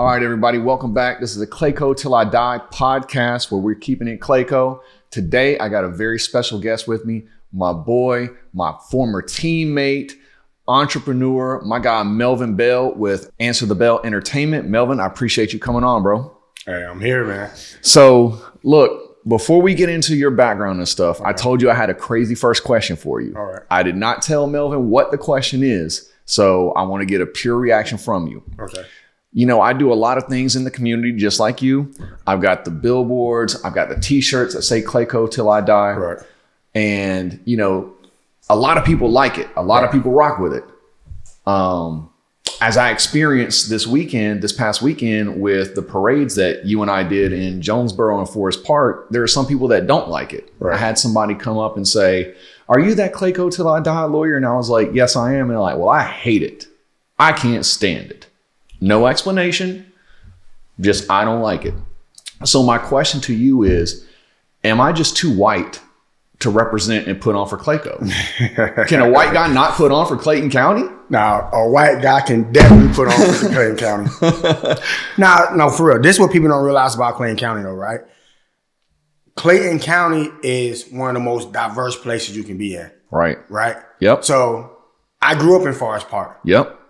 All right, everybody, welcome back. This is the ClayCo Till I Die podcast where we're keeping it ClayCo. Today, I got a very special guest with me, my boy, my former teammate, entrepreneur, my guy, Melvin Bell with Answer the Bell Entertainment. Melvin, I appreciate you coming on, bro. Hey, I'm here, man. So, look, before we get into your background and stuff, I told you I had a crazy first question for you. All right. I did not tell Melvin what the question is, so I want to get a pure reaction from you. Okay. You know, I do a lot of things in the community just like you. I've got the billboards, I've got the t-shirts that say ClayCo Till I Die. Right. And, you know, a lot of people like it. A lot of people rock with it. As I experienced this past weekend with the parades that you and I did in Jonesboro and Forest Park, there are some people that don't like it. Right. I had somebody come up and say, "Are you that ClayCo Till I Die lawyer?" And I was like, "Yes, I am." And they're like, "Well, I hate it. I can't stand it." No explanation, just I don't like it. So my question to you is, am I just too white to represent and put on for ClayCo? Can a white guy not put on for Clayton County? Now, a white guy can definitely put on for Clayton County. Now, no, for real. This is what people don't realize about Clayton County, though, right? Clayton County is one of the most diverse places you can be in. Right. Right? Yep. So I grew up in Forest Park. Yep.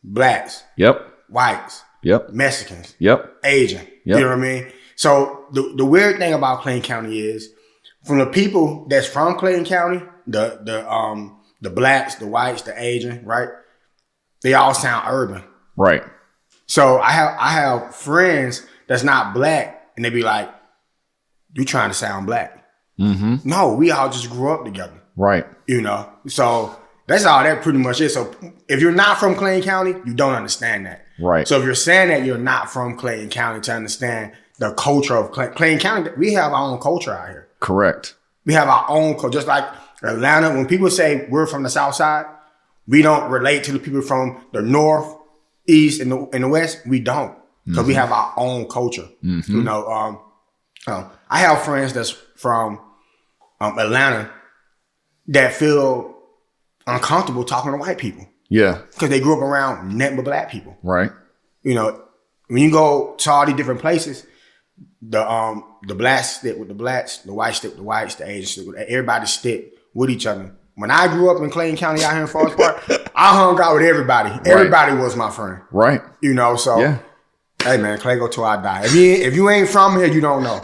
Blacks. Yep. Whites. Yep. Mexicans. Yep. Asian. Yep. You know what I mean? So the weird thing about Clayton County is, from the people that's from Clayton County, the blacks, the whites, the Asian, right? They all sound urban. Right. So I have friends that's not black, and they be like, "You trying to sound black?" Mm-hmm. No, we all just grew up together. Right. You know? So that's all that pretty much is. So if you're not from Clayton County, you don't understand that. Right. So if you're saying that you're not from Clayton County to understand the culture of Clayton County, we have our own culture out here. Correct. We have our own culture. Just like Atlanta, when people say we're from the Southside, we don't relate to the people from the North, East, and the West. We don't, because we have our own culture. Mm-hmm. You know, I have friends that's from Atlanta that feel uncomfortable talking to white people. Yeah. Because they grew up around nothing but black people. Right. You know, when you go to all these different places, the blacks stick with the blacks, the whites stick with the whites, the Asians stick with everybody stick with each other. When I grew up in Clayton County out here in Forest Park, I hung out with everybody. Right. Everybody was my friend. Right. You know, so yeah. Hey man, ClayCo Till I Die. If you ain't from here, you don't know.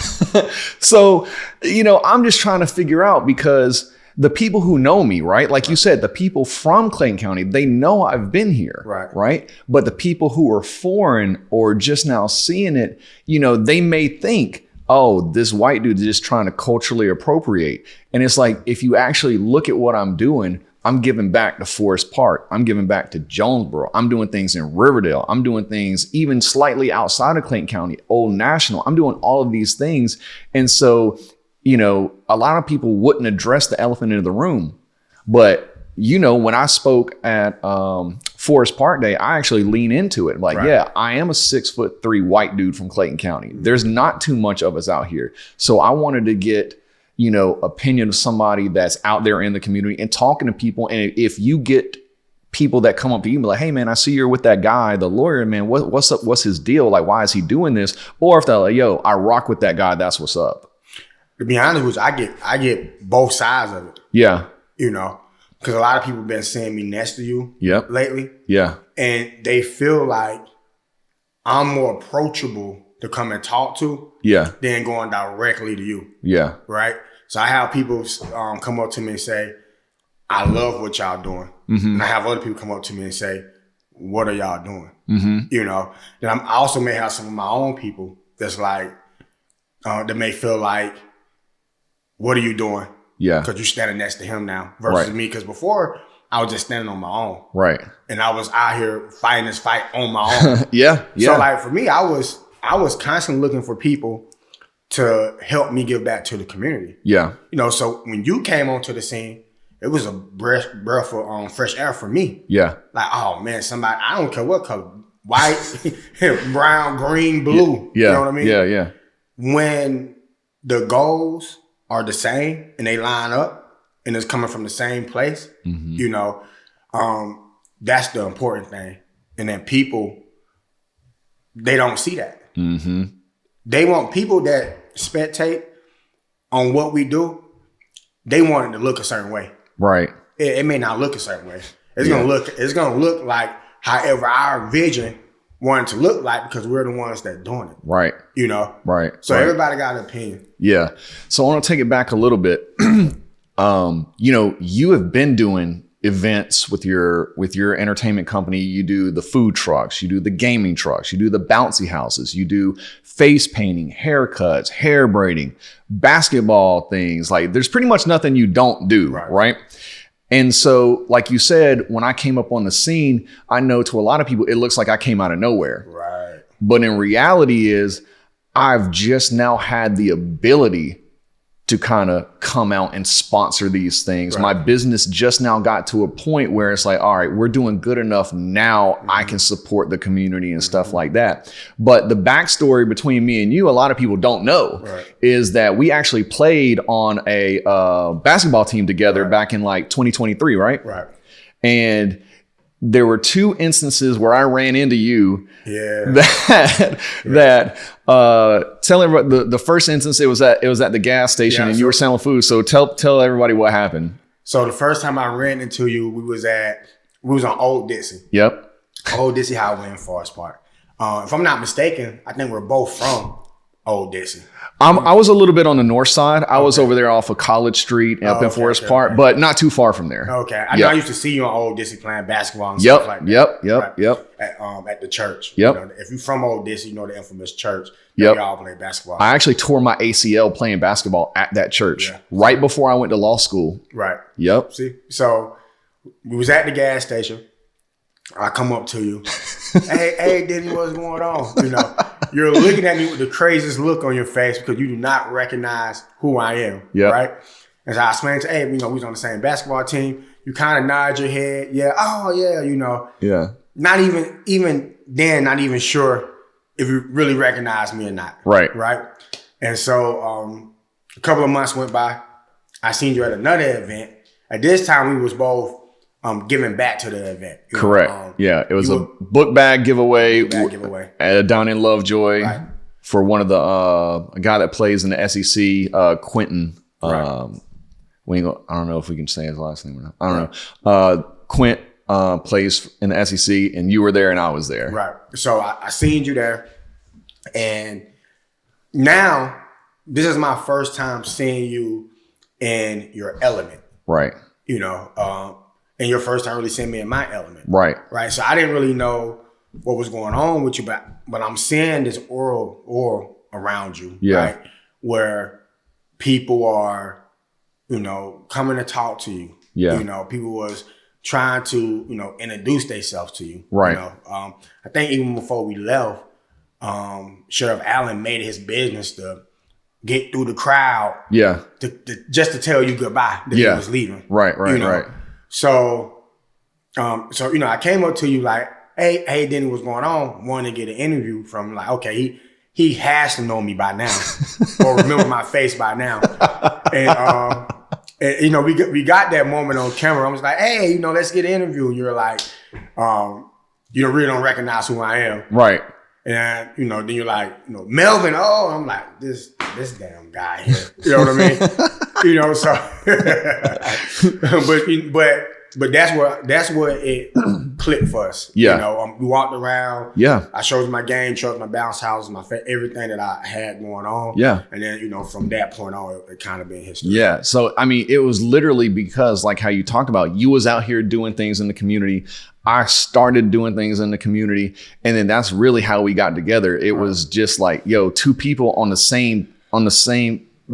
So, you know, I'm just trying to figure out, because the people who know me, right? Like you said, the people from Clayton County, they know I've been here, right? But the people who are foreign or just now seeing it, you know, they may think, oh, this white dude is just trying to culturally appropriate. And it's like, if you actually look at what I'm doing, I'm giving back to Forest Park. I'm giving back to Jonesboro. I'm doing things in Riverdale. I'm doing things even slightly outside of Clayton County, Old National. I'm doing all of these things. And so, you know, a lot of people wouldn't address the elephant in the room. But, you know, when I spoke at Forest Park Day, I actually lean into it. Like, yeah, I am a 6'3" white dude from Clayton County. There's not too much of us out here. So I wanted to get, you know, opinion of somebody that's out there in the community and talking to people. And if you get people that come up to you and be like, "Hey man, I see you're with that guy, the lawyer, man, what's up? What's his deal? Like, why is he doing this?" Or if they're like, "Yo, I rock with that guy, that's what's up." To be honest with you, I get both sides of it. Yeah. You know, because a lot of people have been seeing me next to you lately. Yeah. And they feel like I'm more approachable to come and talk to than going directly to you. Yeah. Right? So I have people come up to me and say, "I love what y'all doing." Mm-hmm. And I have other people come up to me and say, "What are y'all doing?" Mm-hmm. You know? Then I also may have some of my own people that's like, that may feel like, "What are you doing?" Yeah. Because you're standing next to him now versus me. Because before, I was just standing on my own. Right. And I was out here fighting this fight on my own. Yeah. So like for me, I was constantly looking for people to help me give back to the community. Yeah. You know, so when you came onto the scene, it was a breath of fresh air for me. Yeah. Like, oh man, somebody, I don't care what color, white, brown, green, blue. Yeah. You know what I mean? Yeah, yeah. When the goals are the same and they line up and it's coming from the same place, you know, that's the important thing. And then people they don't see that. Mm-hmm. They want people that spectate on what we do. They want it to look a certain way. Right. It may not look a certain way. It's gonna look like however our vision wanted to look like, because we're the ones that doing it. Right. You know? Right. So everybody got an opinion. Yeah. So I want to take it back a little bit. You have been doing events with your entertainment company. You do the food trucks, you do the gaming trucks, you do the bouncy houses, you do face painting, haircuts, hair braiding, basketball things. Like, there's pretty much nothing you don't do, right? And so, like you said, when I came up on the scene, I know to a lot of people, it looks like I came out of nowhere. Right. But in reality is, I've just now had the ability to kind of come out and sponsor these things. Right. My business just now got to a point where it's like, all right, we're doing good enough now. I can support the community and stuff like that. But the backstory between me and you, a lot of people don't know, is that we actually played on a basketball team together back in like 2023, right? Right. And there were two instances where I ran into you. Yeah. That tell everybody the first instance, it was at the gas station, and you were selling food. So tell everybody what happened. So the first time I ran into you, we was on Old Dixie. Yep. Old Dixie Highway in Forest Park. If I'm not mistaken, I think we're both from Old Dixie. I was a little bit on the north side. I was over there off of College Street up in Forest Park, but not too far from there. Okay. I know I used to see you on Old Dixie playing basketball and stuff like that. Yep. At the church. Yep. You know, if you're from Old Dixie, you know the infamous church. Yep. We all play basketball. I actually tore my ACL playing basketball at that church right before I went to law school. Right. Yep. See? So we was at the gas station. I come up to you. Hey, Danny, what's going on? You know, you're looking at me with the craziest look on your face because you do not recognize who I am. Yep. Right? And so I explained to, hey, we was on the same basketball team. You kind of nod your head. Yeah. Oh, yeah. You know. Yeah. Not even sure if you really recognize me or not. Right. Right. And so a couple of months went by. I seen you at another event. At this time, we was both giving back to the event. Correct. It was a book bag giveaway. Down in Lovejoy for one of the a guy that plays in the SEC, Quentin. I don't know if we can say his last name or not. I don't know. Quint plays in the SEC, and you were there, and I was there. Right. So I seen you there, and now this is my first time seeing you in your element. Right. You know. And your first time really seeing me in my element. Right. Right. So I didn't really know what was going on with you, but I'm seeing this aura around you. Yeah. Right. Where people are, you know, coming to talk to you. Yeah. You know, people was trying to, you know, introduce themselves to you. Right. You know, I think even before we left, Sheriff Allen made it his business to get through the crowd. Yeah. Just to tell you goodbye that he was leaving. Right. You know? Right. So you know, I came up to you like, hey, Danny, what's going on? Wanted to get an interview from like, okay, he has to know me by now or remember my face by now. And you know, we got that moment on camera. I was like, hey, you know, let's get an interview. And you're like, you really don't recognize who I am. Right. And you know, then you're like, you know, Melvin. Oh, I'm like, this damn guy here. You know what I mean? You know, so but that's where it clicked for us. Yeah. You know, we walked around. Yeah. I showed you my game truck, my bounce house, everything that I had going on. Yeah. And then, you know, from that point on, it kind of been history. Yeah. So, I mean, it was literally because like how you talked about, you was out here doing things in the community. I started doing things in the community. And then that's really how we got together. It was just like, two people on the same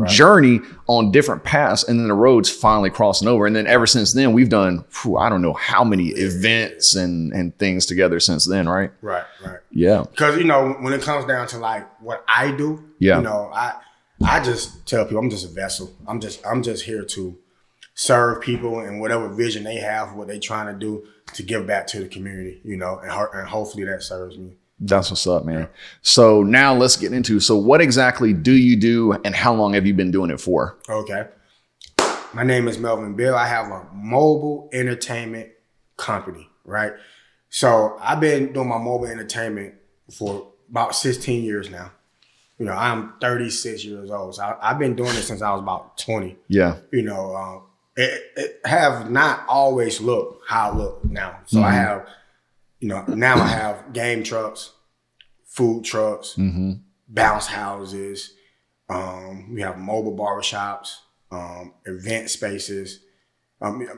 journey on different paths, and then the roads finally crossing over. And then ever since then, we've done, I don't know how many events and things together since then, right? Right. Yeah. Because, you know, when it comes down to like what I do, you know, I just tell people I'm just a vessel. I'm just here to serve people and whatever vision they have, what they trying to do to give back to the community, you know, and hopefully that serves me. That's what's up, man. Yeah. So now let's get into, so what exactly do you do and how long have you been doing it for? Okay. My name is Melvin Bell. I have a mobile entertainment company, right? So I've been doing my mobile entertainment for about 16 years now. You know, I'm 36 years old. So I've been doing it since I was about 20. Yeah. You know, it have not always looked how I look now. So I have, you know, now I have game trucks, food trucks, bounce houses. We have mobile barbershops, event spaces.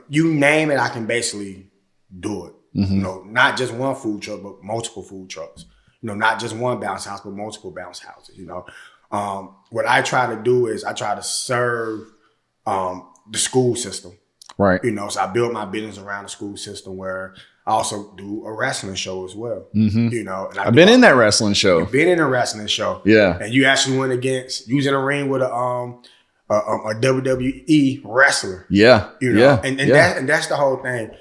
You name it, I can basically do it. You know, not just one food truck, but multiple food trucks. You know, not just one bounce house, but multiple bounce houses. You know, what I try to do is I try to serve the school system. Right. You know, so I built my business around the school system where I also do a wrestling show as well. You know, and I've been in that wrestling show. You've been in a wrestling show. Yeah. And you actually went against, you was in a ring with a WWE wrestler. Yeah. You know, and that's the whole thing.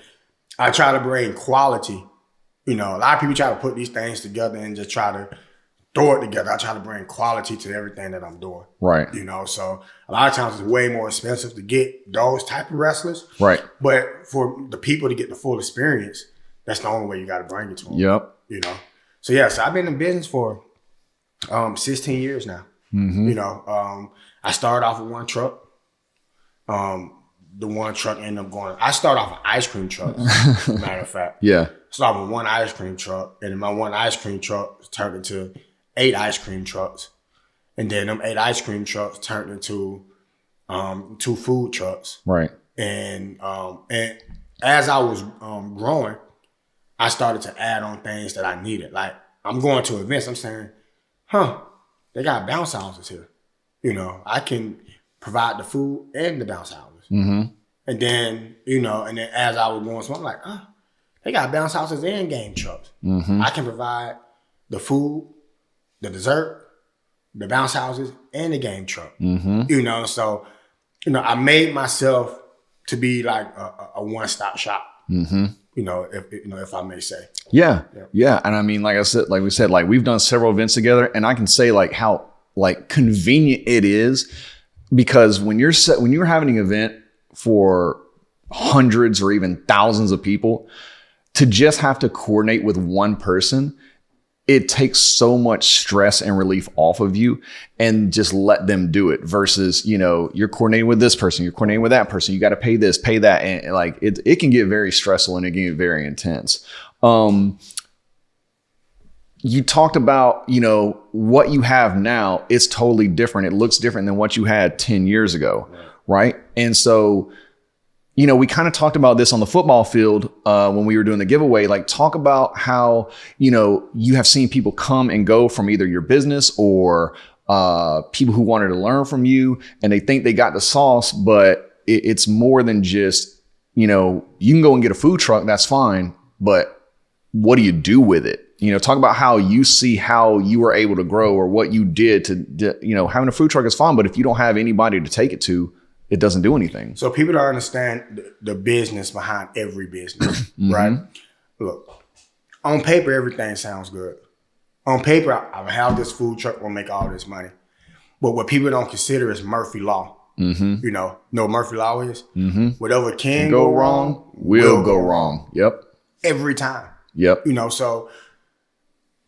I try to bring quality. You know, a lot of people try to put these things together and just try to throw it together. I try to bring quality to everything that I'm doing. Right. You know, so a lot of times it's way more expensive to get those type of wrestlers. Right. But for the people to get the full experience, that's the only way you got to bring it to them. Yep. You know, so yeah, so I've been in business for 16 years now. You know, I started off with one truck. The one truck ended up going. I started off with ice cream trucks. Matter of fact, yeah. Started with one ice cream truck, and then my one ice cream truck turned into 8 ice cream trucks, and then them 8 ice cream trucks turned into 2 food trucks. Right. And as I was growing, I started to add on things that I needed. Like I'm going to events, I'm saying, they got bounce houses here. You know, I can provide the food and the bounce houses. And then, you know, and then as I was going, so I'm like, they got bounce houses and game trucks. I can provide the food, the dessert, the bounce houses, and the game truck. You know, so, you know, I made myself to be like a one-stop shop. You know, if I may say. Yeah. And I mean, like I said, like we said, like we've done several events together, and I can say like how like convenient it is, because when you're having an event for hundreds or even thousands of people, to just have to coordinate with one person, it takes so much stress and relief off of you, and just let them do it versus, you know, you're coordinating with this person, you're coordinating with that person, you got to pay this, pay that. And like, it can get very stressful and it can get very intense. You talked about, you know, what you have now, it's totally different. It looks different than what you had 10 years ago. Right. And so, you know, we kind of talked about this on the football field when we were doing the giveaway. Like, talk about how, you know, you have seen people come and go from either your business or people who wanted to learn from you, and they think they got the sauce, but it's more than just, you know, you can go and get a food truck, that's fine, but what do you do with it? You know, talk about how you see how you were able to grow, or what you did to, you know, having a food truck is fine, but if you don't have anybody to take it to, it doesn't do anything. So people don't understand the business behind every business, right? Look, on paper, everything sounds good. On paper, I have this food truck, will make all this money. But what people don't consider is Murphy Law. You know what Murphy Law is? Whatever can go wrong will go wrong. Yep. Every time. Yep. You know, so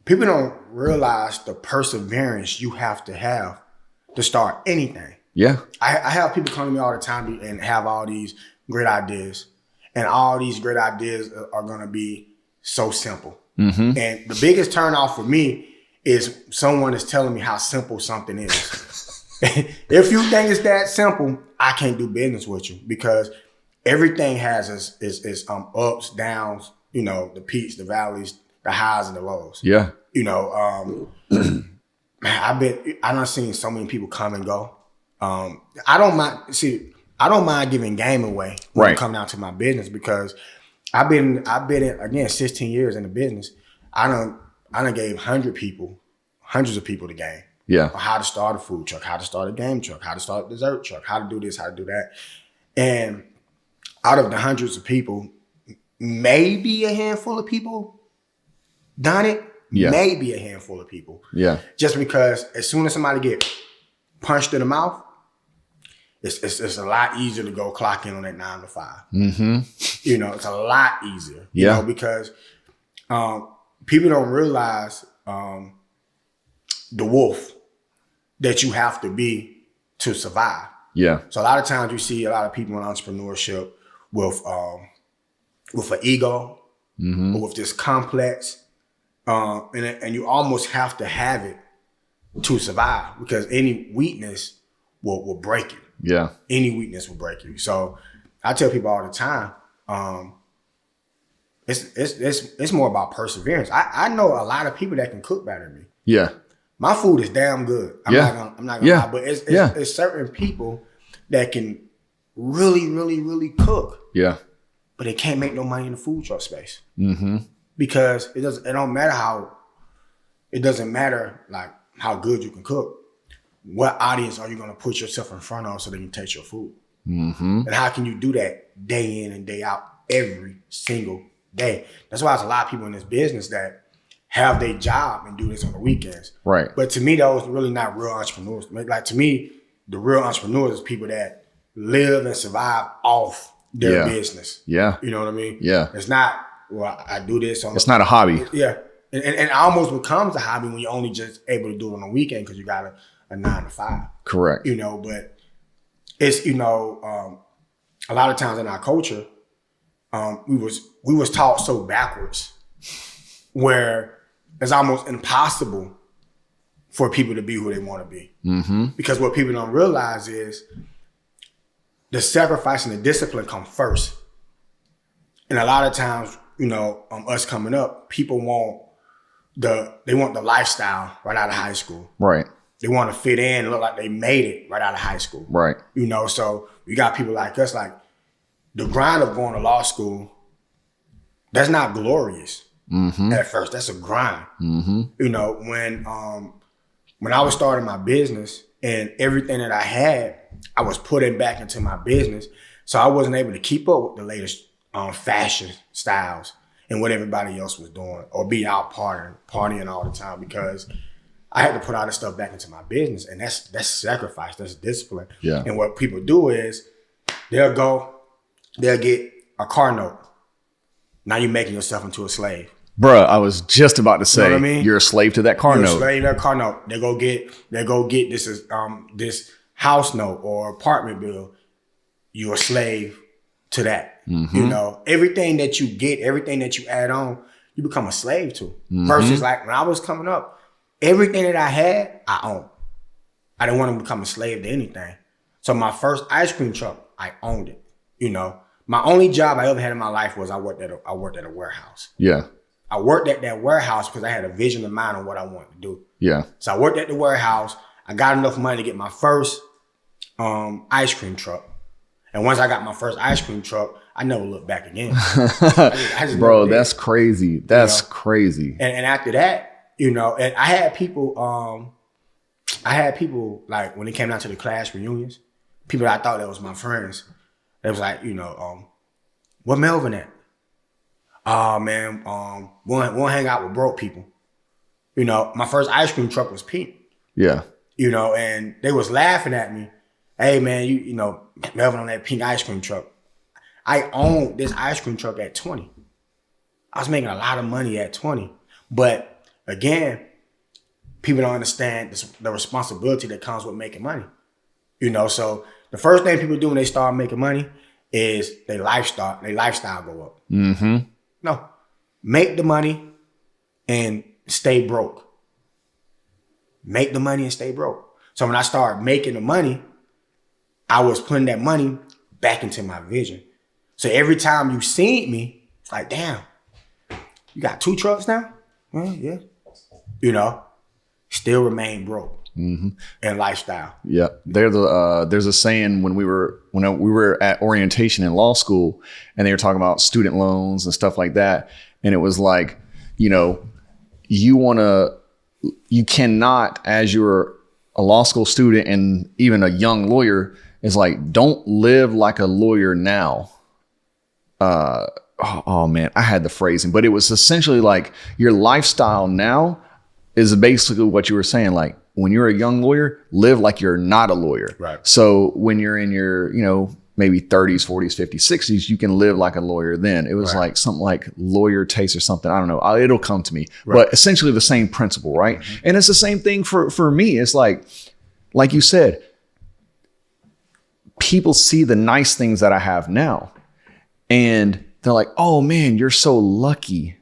people don't realize the perseverance you have to start anything. Yeah. I have people come to me all the time and have all these great ideas. And all these great ideas are going to be so simple. And the biggest turnoff for me is someone is telling me how simple something is. If you think it's that simple, I can't do business with you, because everything has its ups, downs, you know, the peaks, the valleys, the highs and the lows. Yeah. You know, man, I done seen so many people come and go. I don't mind giving game away when it comes down to my business, because I've been in, again, 16 years in the business. I done gave hundreds of people the game. Yeah. On how to start a food truck, how to start a game truck, how to start a dessert truck, how to do this, how to do that. And out of the hundreds of people, maybe a handful of people done it. Yeah. Maybe a handful of people. Yeah. Just because as soon as somebody get punched in the mouth, it's a lot easier to go clock in on that 9 to 5. You know, it's a lot easier. You know, because people don't realize the wolf that you have to be to survive. Yeah. So a lot of times you see a lot of people in entrepreneurship with an ego, or with this complex, and you almost have to have it to survive, because any weakness will break you. Yeah. Any weakness will break you. So I tell people all the time, it's more about perseverance. I know a lot of people that can cook better than me. Yeah. My food is damn good. I'm not gonna lie, but it's certain people that can really, really, really cook. Yeah. But they can't make no money in the food truck space. Mm-hmm. Because it doesn't matter like how good you can cook. What audience are you gonna put yourself in front of so they can taste your food? Mm-hmm. And how can you do that day in and day out every single day? That's why there's a lot of people in this business that have their job and do this on the weekends. Right. But to me, those are really not real entrepreneurs. Like, to me, the real entrepreneurs is people that live and survive off their business. Yeah. You know what I mean? Yeah. It's not, well, I do this on it's not a hobby. Yeah. And it almost becomes a hobby when you're only just able to do it on the weekend because you got a 9 to 5. Correct. You know, but it's, a lot of times in our culture, we was taught so backwards where it's almost impossible for people to be who they want to be. Mm-hmm. Because what people don't realize is the sacrifice and the discipline come first. And a lot of times, us coming up, people want the lifestyle right out of high school. Right. They want to fit in and look like they made it right out of high school. Right. So you got people like us, like the grind of going to law school, that's not glorious. Mm-hmm. At first, that's a grind. Mm-hmm. When I was starting my business and everything that I had, I was putting back into my business. So I wasn't able to keep up with the latest fashion styles and what everybody else was doing, or be out partying all the time, because I had to put all this stuff back into my business, and that's sacrifice, that's discipline. Yeah. And what people do is they'll get a car note. Now you're making yourself into a slave. Bruh, I was just about to say, you know what I mean? You're a slave to that car note. You're a slave to that car note. They go get this house note or apartment bill. You're a slave to that. Mm-hmm. Everything that you get, everything that you add on, you become a slave to. Mm-hmm. Versus like when I was coming up, everything that I had, I owned. I didn't want to become a slave to anything. So my first ice cream truck, I owned it. My only job I ever had in my life was I worked at a warehouse. Yeah. I worked at that warehouse because I had a vision in mind on what I wanted to do. Yeah. So I worked at the warehouse. I got enough money to get my first ice cream truck. And once I got my first ice cream truck, I never looked back again. I just Bro, that's crazy. That's crazy. And after that, and I had people like when it came down to the class reunions, people that I thought that was my friends, they was like, where Melvin at? Oh man, we'll hang out with broke people. My first ice cream truck was pink. Yeah. And they was laughing at me. Hey man, Melvin on that pink ice cream truck. I owned this ice cream truck at 20. I was making a lot of money at 20. But again, people don't understand the responsibility that comes with making money. So the first thing people do when they start making money is their lifestyle go up. Mm-hmm. No, make the money and stay broke. Make the money and stay broke. So when I started making the money, I was putting that money back into my vision. So every time you seen me, it's like, damn, you got 2 trucks now? Yeah. Still remain broke. Mm-hmm. And lifestyle. Yeah, there's a saying when we were at orientation in law school, and they were talking about student loans and stuff like that, and it was like, you cannot, as you're a law school student and even a young lawyer, is like, don't live like a lawyer now. Oh man, I had the phrasing, but it was essentially like your lifestyle now is basically what you were saying, like. When you're a young lawyer, live like you're not a lawyer. Right. So when you're in your, maybe 30s, 40s, 50s, 60s, you can live like a lawyer then. It was like something like lawyer taste or something. I don't know. It'll come to me. But essentially the same principle, right? And it's the same thing for me. It's like you said, people see the nice things that I have now. And they're like, oh man, you're so lucky.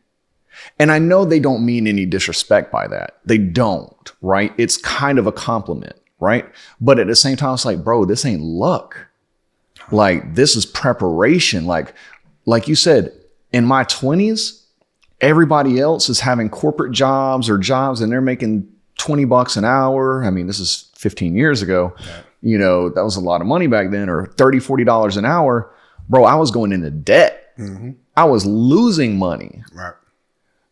And I know they don't mean any disrespect by that. They don't, right? It's kind of a compliment, right? But at the same time, it's like, bro, this ain't luck. Like, this is preparation. Like you said, in my 20s, everybody else is having corporate jobs or jobs and they're making $20 an hour. I mean, this is 15 years ago. You know, that was a lot of money back then, or $30, $40 an hour. Bro, I was going into debt. I was losing money. Right.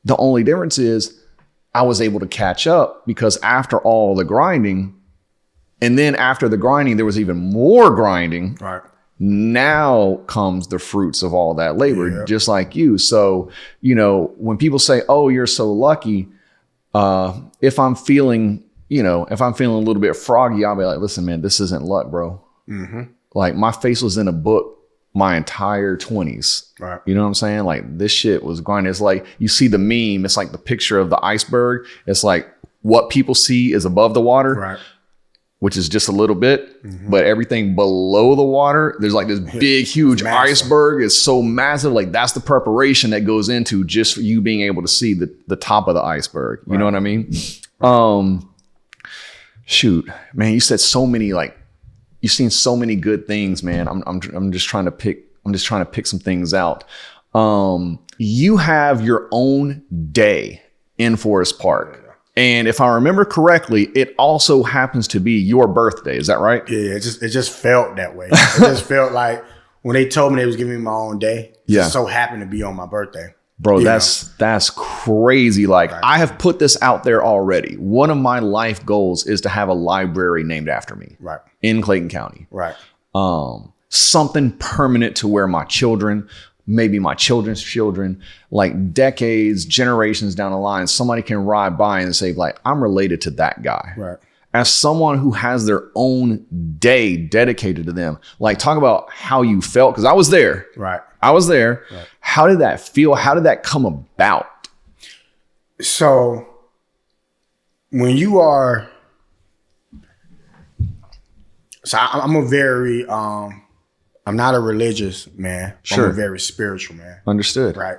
The only difference is I was able to catch up because after all the grinding, and then after the grinding, there was even more grinding. Right. Now comes the fruits of all that labor, just like you. So, you know, when people say, oh, you're so lucky, if I'm feeling a little bit froggy, I'll be like, listen, man, this isn't luck, bro. Like, my face was in a book my entire 20s. Right. You know what I'm saying? Like, this shit was grinding. It's like, you see the meme, it's like the picture of the iceberg. It's like what people see is above the water. Right. Which is just a little bit, but everything below the water, there's like this big, huge iceberg. It's so massive. Like, that's the preparation that goes into just for you being able to see the top of the iceberg. You know what I mean? Shoot, man, you said so many, like, you've seen so many good things, man. I'm just trying to pick some things out. You have your own day in Forest Park. And if I remember correctly, it also happens to be your birthday. Is that right? Yeah, it just felt that way. It just felt like when they told me they was giving me my own day, it just so happened to be on my birthday. Bro, that's crazy. Like, I have put this out there already. One of my life goals is to have a library named after me. Right. In Clayton County. Right. Something permanent to where my children, maybe my children's children, like decades, generations down the line, somebody can ride by and say, like, I'm related to that guy. Right. As someone who has their own day dedicated to them, like, talk about how you felt. Cause I was there. Right. I was there. Right. How did that feel? How did that come about? So when you are, I'm a very, I'm not a religious man. Sure. I'm a very spiritual man. Understood. Right.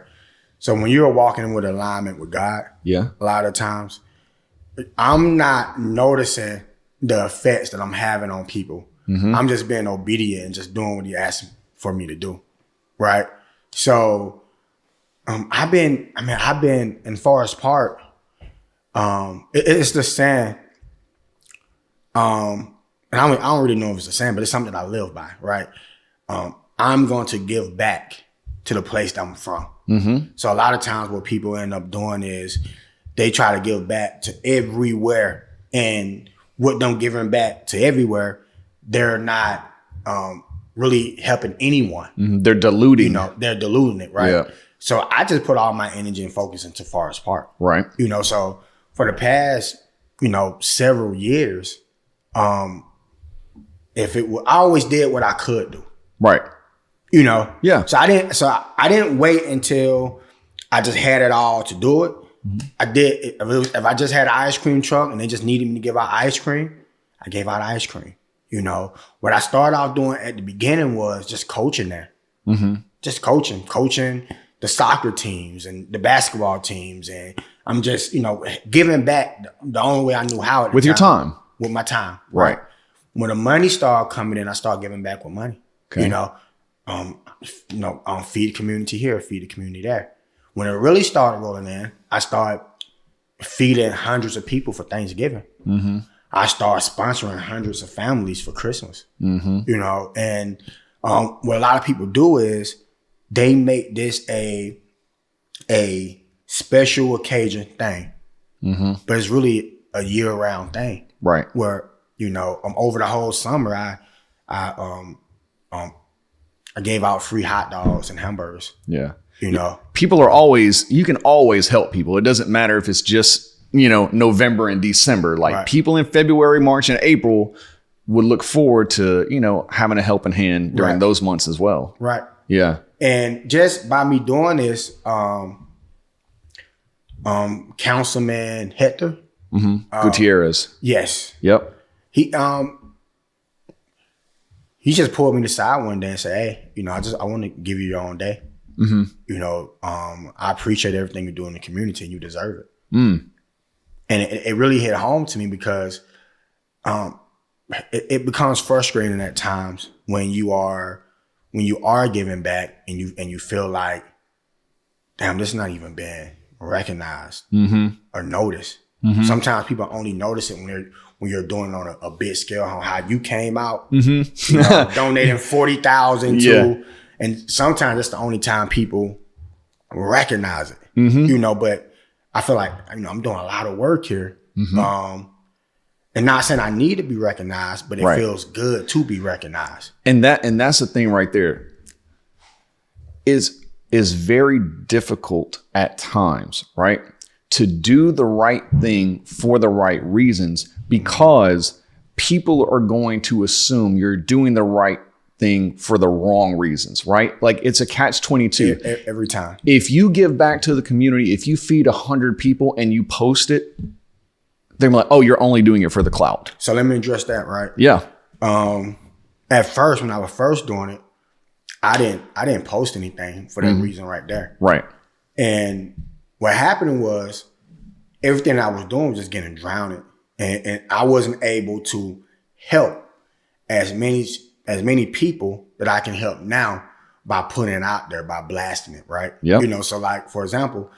So when you're walking with alignment with God, a lot of times I'm not noticing the effects that I'm having on people. I'm just being obedient and just doing what he asked for me to do. Right. So I've been in Forest Park. It's the saying. And I don't really know if it's a saying, but it's something that I live by. Right. I'm going to give back to the place that I'm from. So a lot of times what people end up doing is they try to give back to everywhere. And with them giving back to everywhere, they're not really helping anyone. They're diluting. You know, they're diluting it, right? Yeah. So I just put all my energy and focus into Forest Park. Right. You know, so for the past, several years, I always did what I could do. Right. Yeah. So I didn't wait until I just had it all to do it. I did. If I just had an ice cream truck and they just needed me to give out ice cream, I gave out ice cream. What I started off doing at the beginning was just coaching there. Just coaching the soccer teams and the basketball teams. And I'm just, giving back the only way I knew how. With your time. With my time. Right. When the money started coming in, I started giving back with money. Okay. Feed the community here, feed the community there. When it really started rolling in, I started feeding hundreds of people for Thanksgiving. I started sponsoring hundreds of families for Christmas. And what a lot of people do is they make this a special occasion thing, but it's really a year-round thing. Right. Where over the whole summer, I gave out free hot dogs and hamburgers. Yeah. People are you can always help people. It doesn't matter if it's just, November and December. Like, people in February, March, and April, would look forward to, having a helping hand during those months as well. Right. Yeah. And just by me doing this, Councilman Hector Gutierrez. Yes. Yep. He just pulled me aside one day and said, "Hey, I want to give you your own day. I appreciate everything you do in the community, and you deserve it." And it really hit home to me because it becomes frustrating at times when you are giving back and you feel like, damn, this is not even being recognized or noticed. Sometimes people only notice it when you're doing on a big scale on how you came out, donating 40,000 to, and sometimes that's the only time people recognize it. But I feel like I'm doing a lot of work here, and not saying I need to be recognized, but it feels good to be recognized. And that's the thing right there. Is very difficult at times, right? To do the right thing for the right reasons, because people are going to assume you're doing the right thing for the wrong reasons, right? Like it's a catch-22 every time. If you give back to the community, if you feed 100 people and you post it, they're like, "Oh, you're only doing it for the clout." So let me address that, right? Yeah. At first, when I was first doing it, I didn't post anything for that reason right there. Right. And what happened was everything I was doing was just getting drowned, and I wasn't able to help as many people that I can help now by putting it out there, by blasting it, right? Yeah. So like, for example,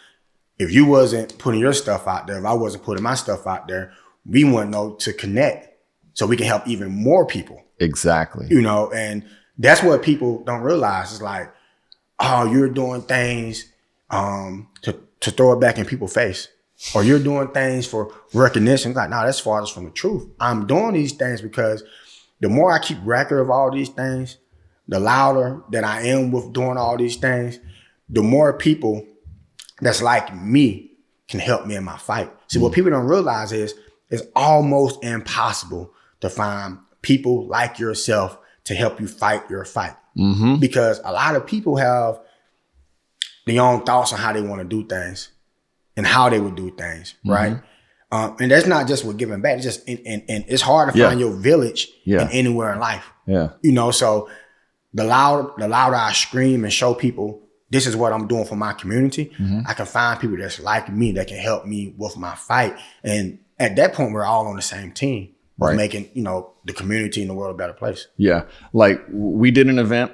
if you wasn't putting your stuff out there, if I wasn't putting my stuff out there, we wouldn't know to connect so we can help even more people. Exactly. And that's what people don't realize. It's like, oh, you're doing things to throw it back in people's face, or you're doing things for recognition. It's like, no, that's farthest from the truth. I'm doing these things because the more I keep record of all these things, the louder that I am with doing all these things, the more people that's like me can help me in my fight. See, what people don't realize is it's almost impossible to find people like yourself to help you fight your fight. Because a lot of people have their own thoughts on how they want to do things and how they would do things, right? And that's not just with giving back. It's just, and it's hard to find your village in anywhere in life. So the louder I scream and show people this is what I'm doing for my community, I can find people that's like me that can help me with my fight. And at that point, we're all on the same team. Making, the community and the world a better place. Yeah. Like we did an event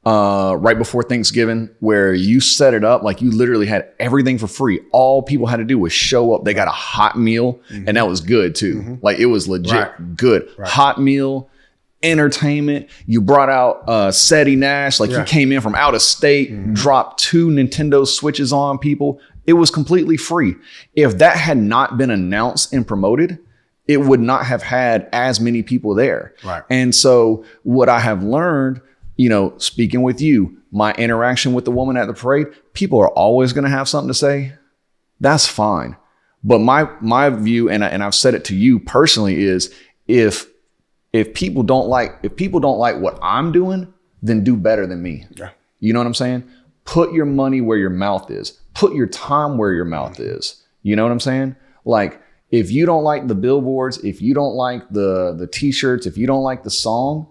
right before Thanksgiving where you set it up, like you literally had everything for free. All people had to do was show up. They got a hot meal and that was good too. Like it was legit good. Hot meal, entertainment. You brought out Seti Nash, like you came in from out of state, dropped 2 Nintendo Switches on people. It was completely free. If that had not been announced and promoted, it would not have had as many people there. And so what I have learned, speaking with you, my interaction with the woman at the parade, people are always going to have something to say. That's fine. But my view, and I've said it to you personally, is if people don't like what I'm doing, then do better than me. You know what I'm saying? Put your money where your mouth is. Put your time where your mouth is. You know what I'm saying? Like, if you don't like the billboards, if you don't like the t-shirts, if you don't like the song,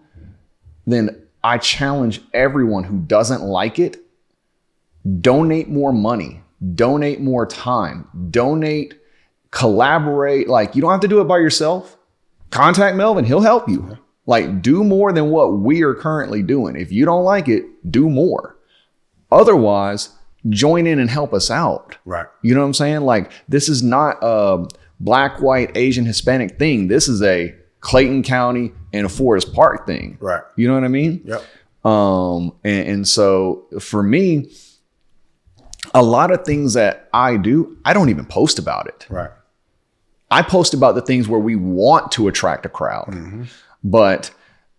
then I challenge everyone who doesn't like it, donate more money, donate more time, collaborate. Like, you don't have to do it by yourself. Contact Melvin, he'll help you. Like, do more than what we are currently doing. If you don't like it, do more. Otherwise, join in and help us out. You know what I'm saying? Like, this is not Black, white, Asian, Hispanic thing. This is a Clayton County and a Forest Park thing. You know what I mean? And so for me, a lot of things that I do, I don't even post about it. I post about the things where we want to attract a crowd. But,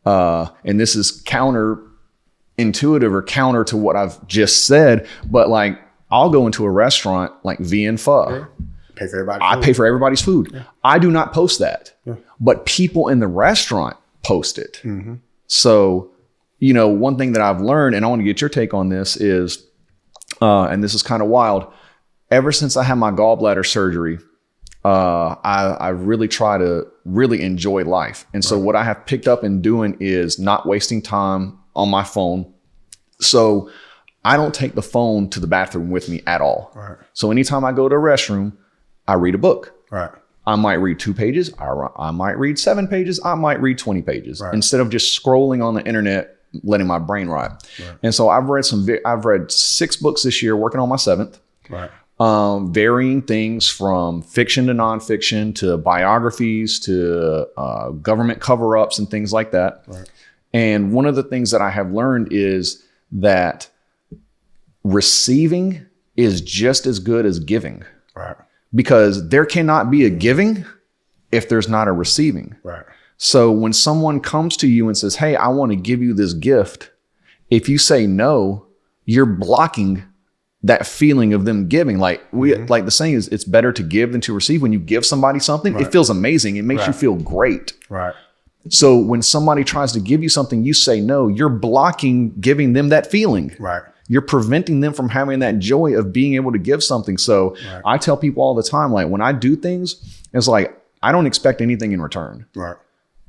and this is counterintuitive or counter to what I've just said, but like, I'll go into a restaurant like V and Pho. Pay for everybody's I food. pay for everybody's food. I do not post that. But people in the restaurant post it. Mm-hmm. So, one thing that I've learned, and I want to get your take on this is, and this is kind of wild. Ever since I had my gallbladder surgery, I really try to really enjoy life. And so what I have picked up in doing is not wasting time on my phone. So I don't take the phone to the bathroom with me at all. Right. So anytime I go to a restroom, I read a book. Right. I might read 2 pages. I might read 7 pages. I might read 20 pages instead of just scrolling on the internet, letting my brain rot. Right. And so I've read 6 books this year, working on my 7th. Right. Varying things from fiction to nonfiction to biographies to government cover-ups and things like that. Right. And one of the things that I have learned is that receiving is just as good as giving. Right. Because there cannot be a giving if there's not a receiving. Right. So when someone comes to you and says, hey, I want to give you this gift, if you say no, you're blocking that feeling of them giving. Like the saying is, it's better to give than to receive. When you give somebody something, it feels amazing. It makes you feel great. Right. So when somebody tries to give you something, you say no, you're blocking giving them that feeling. Right. You're preventing them from having that joy of being able to give something. So I tell people all the time, like when I do things, it's like, I don't expect anything in return. Right.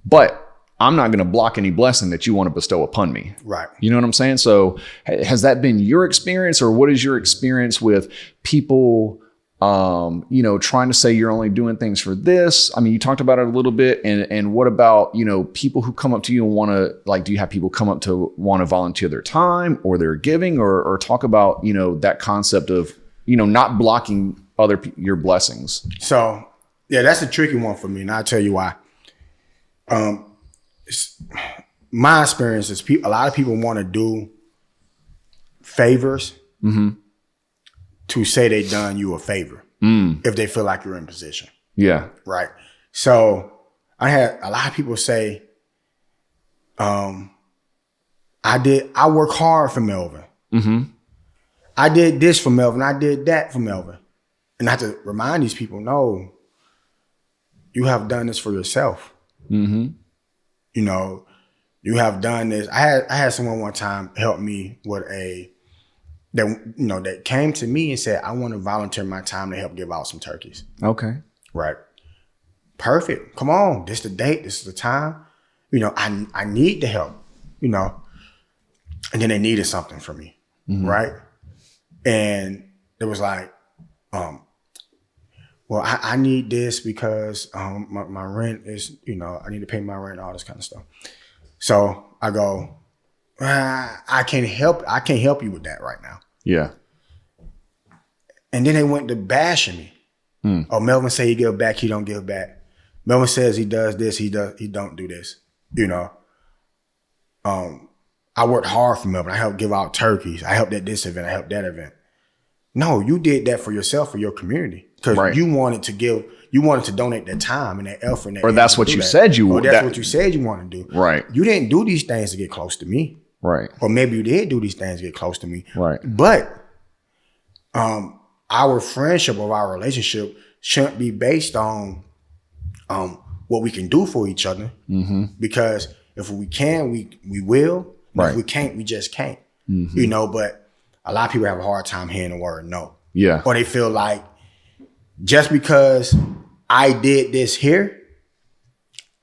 But I'm not going to block any blessing that you want to bestow upon me. Right. You know what I'm saying? So has that been your experience, or what is your experience with people, trying to say you're only doing things for this? I mean, you talked about it a little bit. And what about, people who come up to you and want to, like, do you have people come up to want to volunteer their time or their giving, or talk about, that concept of, not blocking your blessings? So, yeah, that's a tricky one for me. And I'll tell you why. My experience is a lot of people want to do favors to say they done you a favor if they feel like you're in position. Yeah. Right. So I had a lot of people say, I work hard for Melvin. Mm-hmm. I did this for Melvin. I did that for Melvin. And I have to remind these people, no, you have done this for yourself. Mm-hmm. You have done this. I had someone one time help me with that came to me and said, I want to volunteer my time to help give out some turkeys. Okay. Right. Perfect. Come on. This is the date. This is the time. I need the help, and then they needed something from me. Mm-hmm. Right. And it was like, well, I need this because my rent is, I need to pay my rent, all this kind of stuff. So I go, I can't help you with that right now. Yeah. And then they went to bashing me. Oh, Melvin say he give back, he don't give back. Melvin says he does this, he don't do this. I worked hard for Melvin. I helped give out turkeys. I helped at this event. I helped that event. No, you did that for yourself, for your community. Because you wanted to donate that time and that effort. And that, or that's what you said you would. Or that's what you said you want to do. Right. You didn't do these things to get close to me. Right. Or maybe you did do these things to get close to me. Right. But our friendship or our relationship shouldn't be based on what we can do for each other. Mm-hmm. Because if we can, we will. Right. If we can't, we just can't. Mm-hmm. But a lot of people have a hard time hearing the word no. Yeah. Or they feel like, just because I did this here,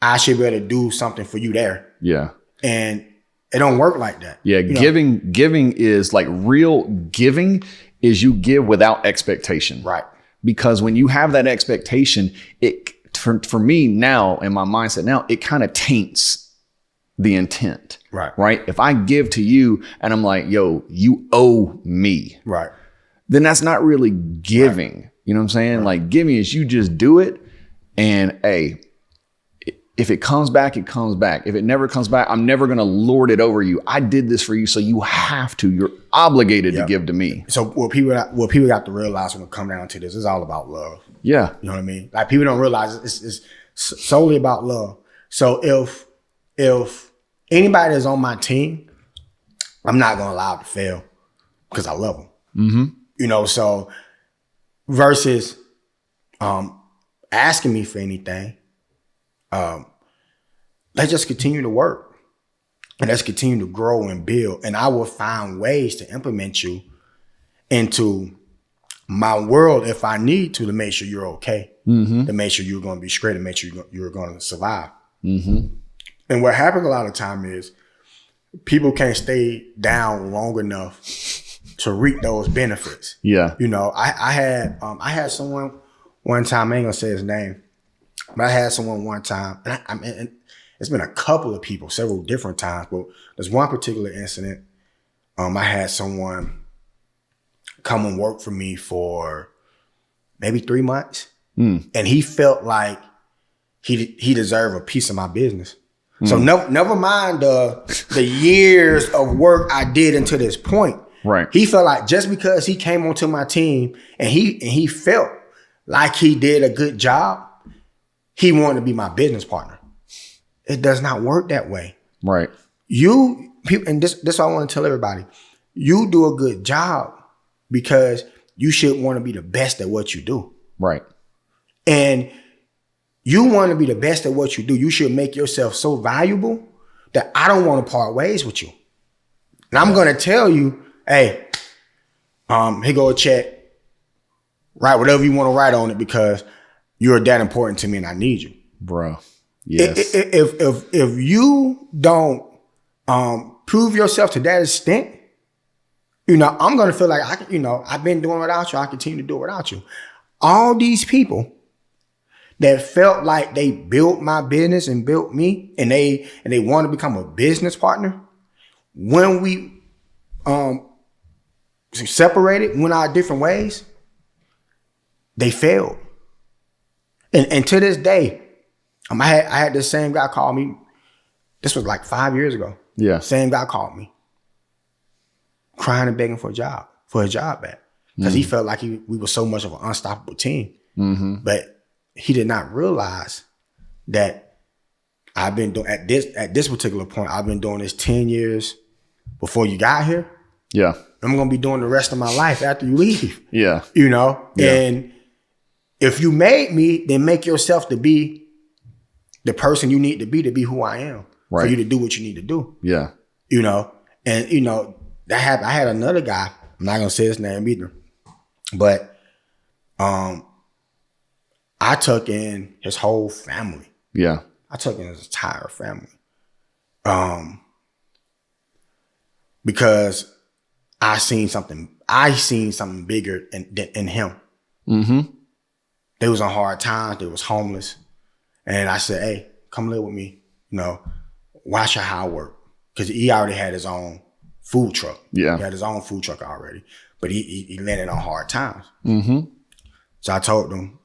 I should be able to do something for you there. Yeah. And it don't work like that. Yeah. Giving is like real giving is you give without expectation. Right. Because when you have that expectation, for me now, in my mindset now, it kind of taints the intent. Right. Right. If I give to you and I'm like, yo, you owe me. Right. Then that's not really giving. Right. You know what I'm saying? Right. Like giving is you just do it. And hey, if it comes back, it comes back. If it never comes back, I'm never going to lord it over you. I did this for you. So you have to, you're obligated to give to me. So what people got to realize when it comes down to this, it's all about love. Yeah. You know what I mean? Like people don't realize it's solely about love. So if anybody that's on my team, I'm not going to allow it to fail because I love them. Mm-hmm. So versus asking me for anything, let's just continue to work and let's continue to grow and build. And I will find ways to implement you into my world if I need to make sure you're okay, to make sure you're going to be straight, to make sure you're going to survive. And what happens a lot of time is people can't stay down long enough to reap those benefits. Yeah. You know, I had someone one time, I ain't gonna say his name, but I had someone one time, and I mean, it's been a couple of people, several different times, but there's one particular incident. I had someone come and work for me for maybe 3 months, and he felt like he deserved a piece of my business. So never mind the years of work I did until this point. Right. He felt like just because he came onto my team and he felt like he did a good job, he wanted to be my business partner. It does not work that way. Right. And this I want to tell everybody. You do a good job because you should want to be the best at what you do. Right. And you want to be the best at what you do. You should make yourself so valuable that I don't want to part ways with you. And I'm going to tell you, hey, here go a check. Write whatever you want to write on it because you're that important to me and I need you. Bro. Yes. If you don't prove yourself to that extent, you know, I'm going to feel like I've been doing without you. I continue to do it without you. All these people that felt like they built my business and built me and they want to become a business partner, when we separated, went our different ways, they failed. And to this day, I had this same guy call me. This was like 5 years ago. Yeah. Same guy called me, crying and begging for a job back. Because he felt like we were so much of an unstoppable team. But he did not realize that I've been doing at this particular point, I've been doing this 10 years before you got here. Yeah. I'm gonna be doing the rest of my life after you leave. Yeah. You know? Yeah. And if you made me, then make yourself to be the person you need to be who I am. Right. For you to do what you need to do. Yeah. You know? And you know, I had another guy, I'm not gonna say his name either, but I took in his whole family. Yeah. I took in his entire family. Because I seen something bigger in him. They was on hard times, they was homeless. And I said, hey, come live with me. You know, watch how I work. Because he already had his own food truck. Yeah. He had his own food truck already. But he landed on hard times. So I told him,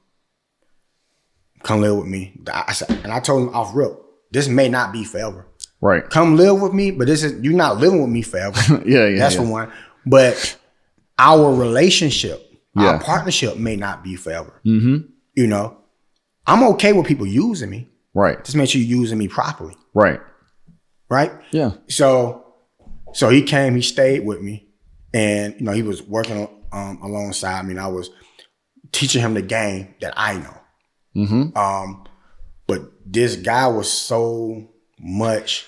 come live with me. I told him off rip, this may not be forever. Right. Come live with me, but you're not living with me forever. That's for one. But our relationship, our partnership may not be forever. You know, I'm okay with people using me. Right. Just make sure you're using me properly. Right. Right? Yeah. So he came, he stayed with me, and you know, he was working alongside me, and I was teaching him the game that I know. But this guy was so much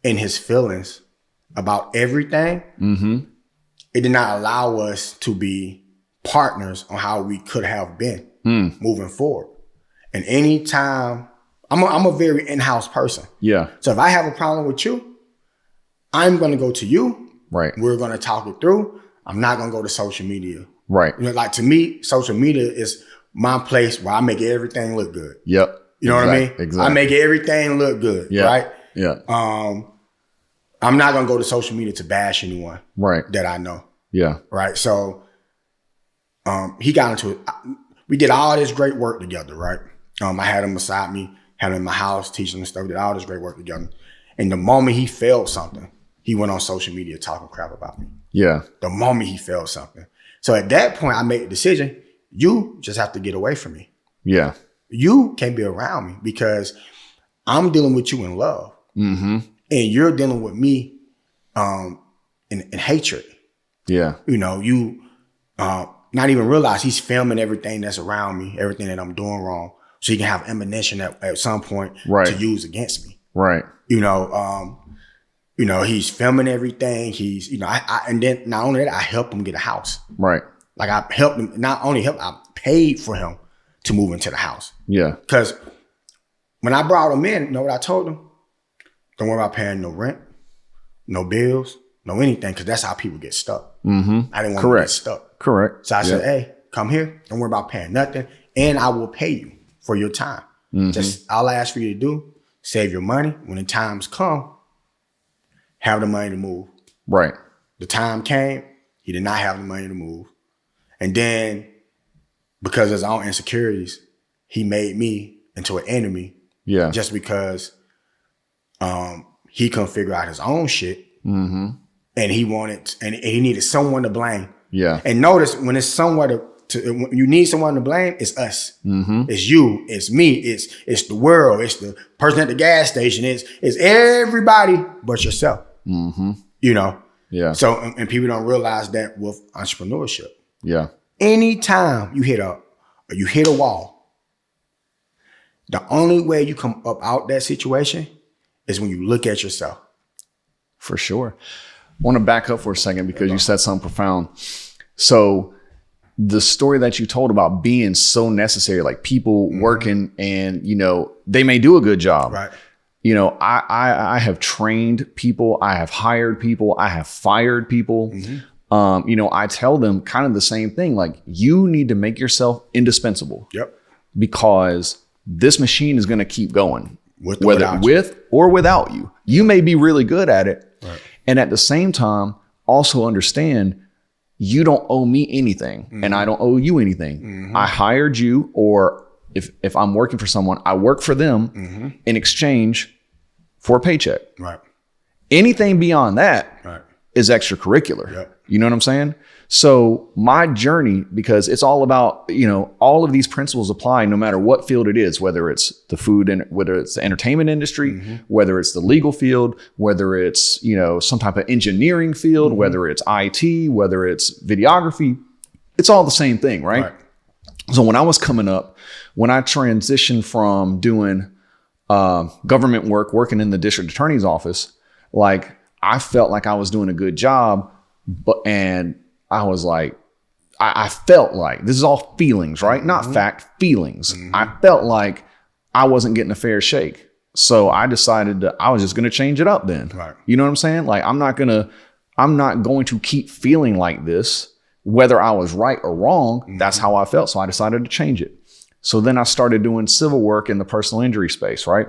in his feelings about everything. It did not allow us to be partners on how we could have been moving forward. And anytime, I'm a very in-house person. Yeah. So if I have a problem with you, I'm going to go to you. Right. We're going to talk it through. I'm not going to go to social media. Right. You know, like to me, social media is my place where I make everything look good. Yep. You know what I mean? Exactly. I make everything look good. Yeah. Right. Yeah. I'm not going to go to social media to bash anyone. Right. That I know. Yeah. Right. So, he got into it. We did all this great work together. Right. I had him beside me, had him in my house, teaching him stuff. We did all this great work together. And the moment he felt something, he went on social media talking crap about me. Yeah. The moment he felt something. So at that point, I made the decision, you just have to get away from me. Yeah. You can't be around me because I'm dealing with you in love. And you're dealing with me in hatred. Yeah. You know, you not even realize he's filming everything that's around me, everything that I'm doing wrong. so he can have ammunition at some point to use against me. Right. You know, he's filming everything. He's, and then not only that, I helped him get a house. Right. Like I helped him, not only helped, I paid for him to move into the house. Yeah. Because when I brought him in, you know what I told him? Don't worry about paying no rent, no bills, no anything, because that's how people get stuck. Mm-hmm. I didn't want to get stuck. Correct. So I said, hey, come here. Don't worry about paying nothing. And I will pay you for your time. Mm-hmm. Just all I ask for you to do, save your money. When the times come, have the money to move. Right. The time came, he did not have the money to move. And then, because of his own insecurities, he made me into an enemy. Yeah. Just because he couldn't figure out his own shit. Mm-hmm. And he wanted, and he needed someone to blame. Yeah. And notice when it's someone when you need someone to blame, it's us. Mm-hmm. It's you. It's me. It's the world. It's the person at the gas station. It's everybody but yourself. Mm-hmm. You know? Yeah. So, and people don't realize that with entrepreneurship. Yeah. Anytime you hit a wall, the only way you come up out that situation is when you look at yourself. For sure. I want to back up for a second because you said something profound. So the story that you told about being so necessary, like people working and, they may do a good job. Right. I have trained people. I have hired people. I have fired people. Mm-hmm. I tell them kind of the same thing. Like, you need to make yourself indispensable. Yep. Because this machine is going to keep going, whether with or without you. You may be really good at it. Right. And at the same time, also understand you don't owe me anything and I don't owe you anything. Mm-hmm. I hired you, or if I'm working for someone, I work for them in exchange for a paycheck. Right. Anything beyond that is extracurricular. Yep. You know what I'm saying? So my journey, because it's all about, all of these principles apply no matter what field it is, whether it's the food and whether it's the entertainment industry, whether it's the legal field, whether it's, some type of engineering field, whether it's IT, whether it's videography, it's all the same thing, right? So when I was coming up, when I transitioned from doing government work, working in the district attorney's office, like I felt like I was doing a good job, and I was like, I felt like, this is all feelings, right? Not fact, feelings. I felt like I wasn't getting a fair shake. So I decided I was just going to change it up then. Right. You know what I'm saying? Like, I'm not going to keep feeling like this, whether I was right or wrong. That's how I felt. So I decided to change it. So then I started doing civil work in the personal injury space, right?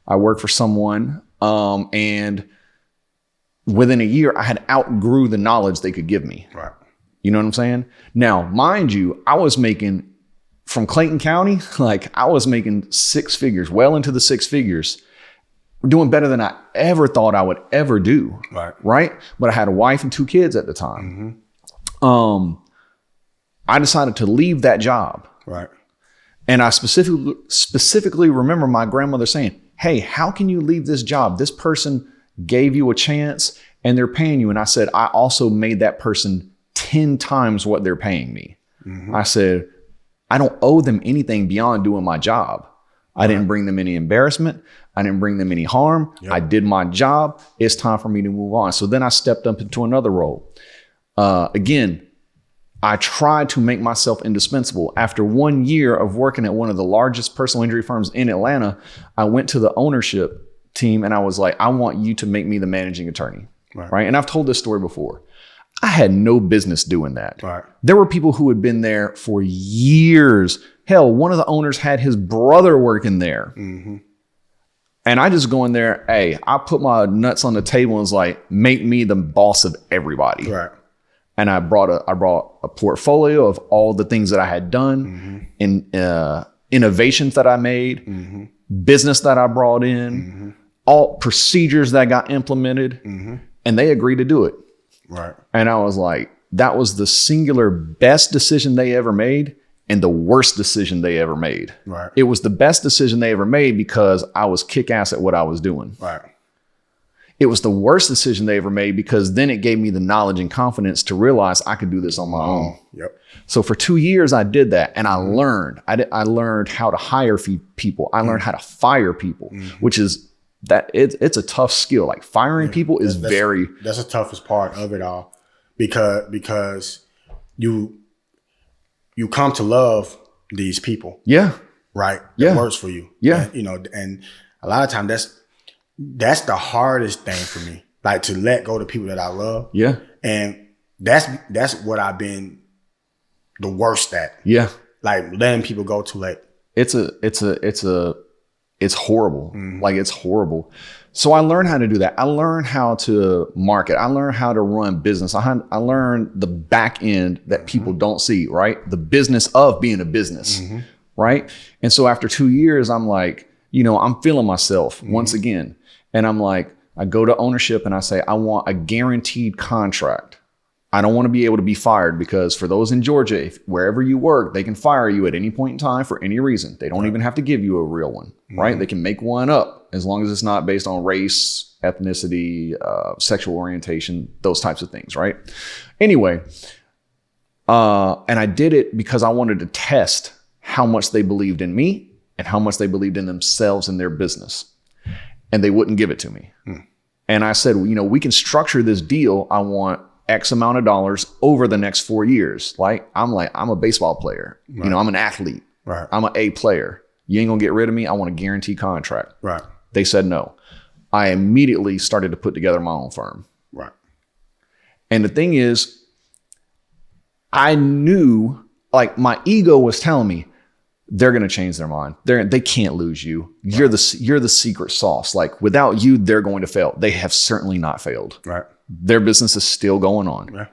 I worked for someone, and within a year, I had outgrew the knowledge they could give me. Right. You know what I'm saying? Now, mind you, I was making, from Clayton County, like I was making six figures, well into the six figures, doing better than I ever thought I would ever do. Right. But I had a wife and 2 kids at the time. I decided to leave that job. Right. And I specifically remember my grandmother saying, hey, how can you leave this job? This person gave you a chance and they're paying you. And I said, I also made that person 10 times what they're paying me. I said, I don't owe them anything beyond doing my job. I didn't bring them any embarrassment. I didn't bring them any harm. Yep. I did my job. It's time for me to move on. So then I stepped up into another role. Again, I tried to make myself indispensable. After 1 year of working at one of the largest personal injury firms in Atlanta, I went to the ownership team and I was like, I want you to make me the managing attorney. Right. And I've told this story before. I had no business doing that. Right. There were people who had been there for years. Hell, one of the owners had his brother working there. And I just go in there, hey, I put my nuts on the table and was like, make me the boss of everybody. Right. And I brought a portfolio of all the things that I had done, in innovations that I made, business that I brought in, all procedures that got implemented, and they agreed to do it. Right. And I was like, that was the singular best decision they ever made and the worst decision they ever made. Right. It was the best decision they ever made because I was kick ass at what I was doing. Right. It was the worst decision they ever made because then it gave me the knowledge and confidence to realize I could do this on my own. Yep. So for 2 years I did that, and I learned. I learned how to hire people. I learned how to fire people, which is that it's a tough skill. Like firing people is that's the toughest part of it all, because you come to love these people. Yeah. Right. That works for you. Yeah. And, and a lot of times that's the hardest thing for me, like to let go of the people that I love. Yeah. And that's what I've been the worst at. Yeah. Like letting people go too late. It's horrible. Like it's horrible. So I learned how to do that. I learned how to market. I learned how to run business. I learned the back end that people don't see, right? The business of being a business, right? And so after 2 years, I'm like, I'm feeling myself once again. And I'm like, I go to ownership and I say, I want a guaranteed contract. I don't want to be able to be fired, because for those in Georgia, wherever you work, they can fire you at any point in time for any reason. They don't even have to give you a real one, right? They can make one up as long as it's not based on race, ethnicity, sexual orientation, those types of things, right? Anyway, and I did it because I wanted to test how much they believed in me and how much they believed in themselves and their business. And they wouldn't give it to me. And I said, we can structure this deal. I want X amount of dollars over the next 4 years. I'm a baseball player. Right. I'm an athlete. Right. I'm an A player. You ain't gonna get rid of me. I want a guaranteed contract. Right. They said no. I immediately started to put together my own firm. Right. And the thing is, I knew, my ego was telling me, they're going to change their mind. They can't lose you. You're the secret sauce. Without you, they're going to fail. They have certainly not failed. Right. Their business is still going on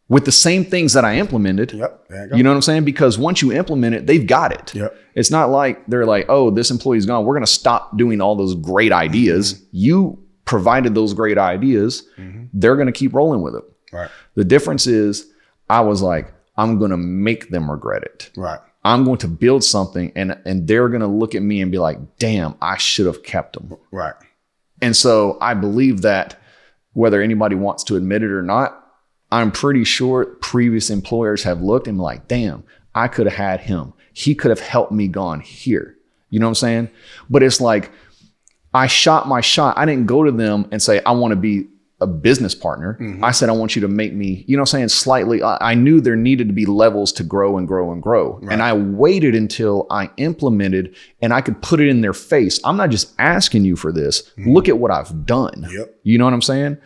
with the same things that I implemented. Yep. You know what I'm saying? Because once you implement it, they've got it. Yep. It's not like they're like, oh, this employee's gone, we're going to stop doing all those great ideas. You provided those great ideas. They're going to keep rolling with it. Right. The difference is I was like, I'm going to make them regret it. Right. I'm going to build something and they're going to look at me and be like, damn, I should have kept them. Right. And so I believe that whether anybody wants to admit it or not, I'm pretty sure previous employers have looked and been like, damn, I could have had him. He could have helped me gone here. You know what I'm saying? But it's like, I shot my shot. I didn't go to them and say, I want to be a business partner. I said, I want you to make me, you know what I'm saying, slightly. I knew there needed to be levels to grow and grow and grow. Right. And I waited until I implemented and I could put it in their face. I'm not just asking you for this. Look at what I've done. Yep. You know what I'm saying?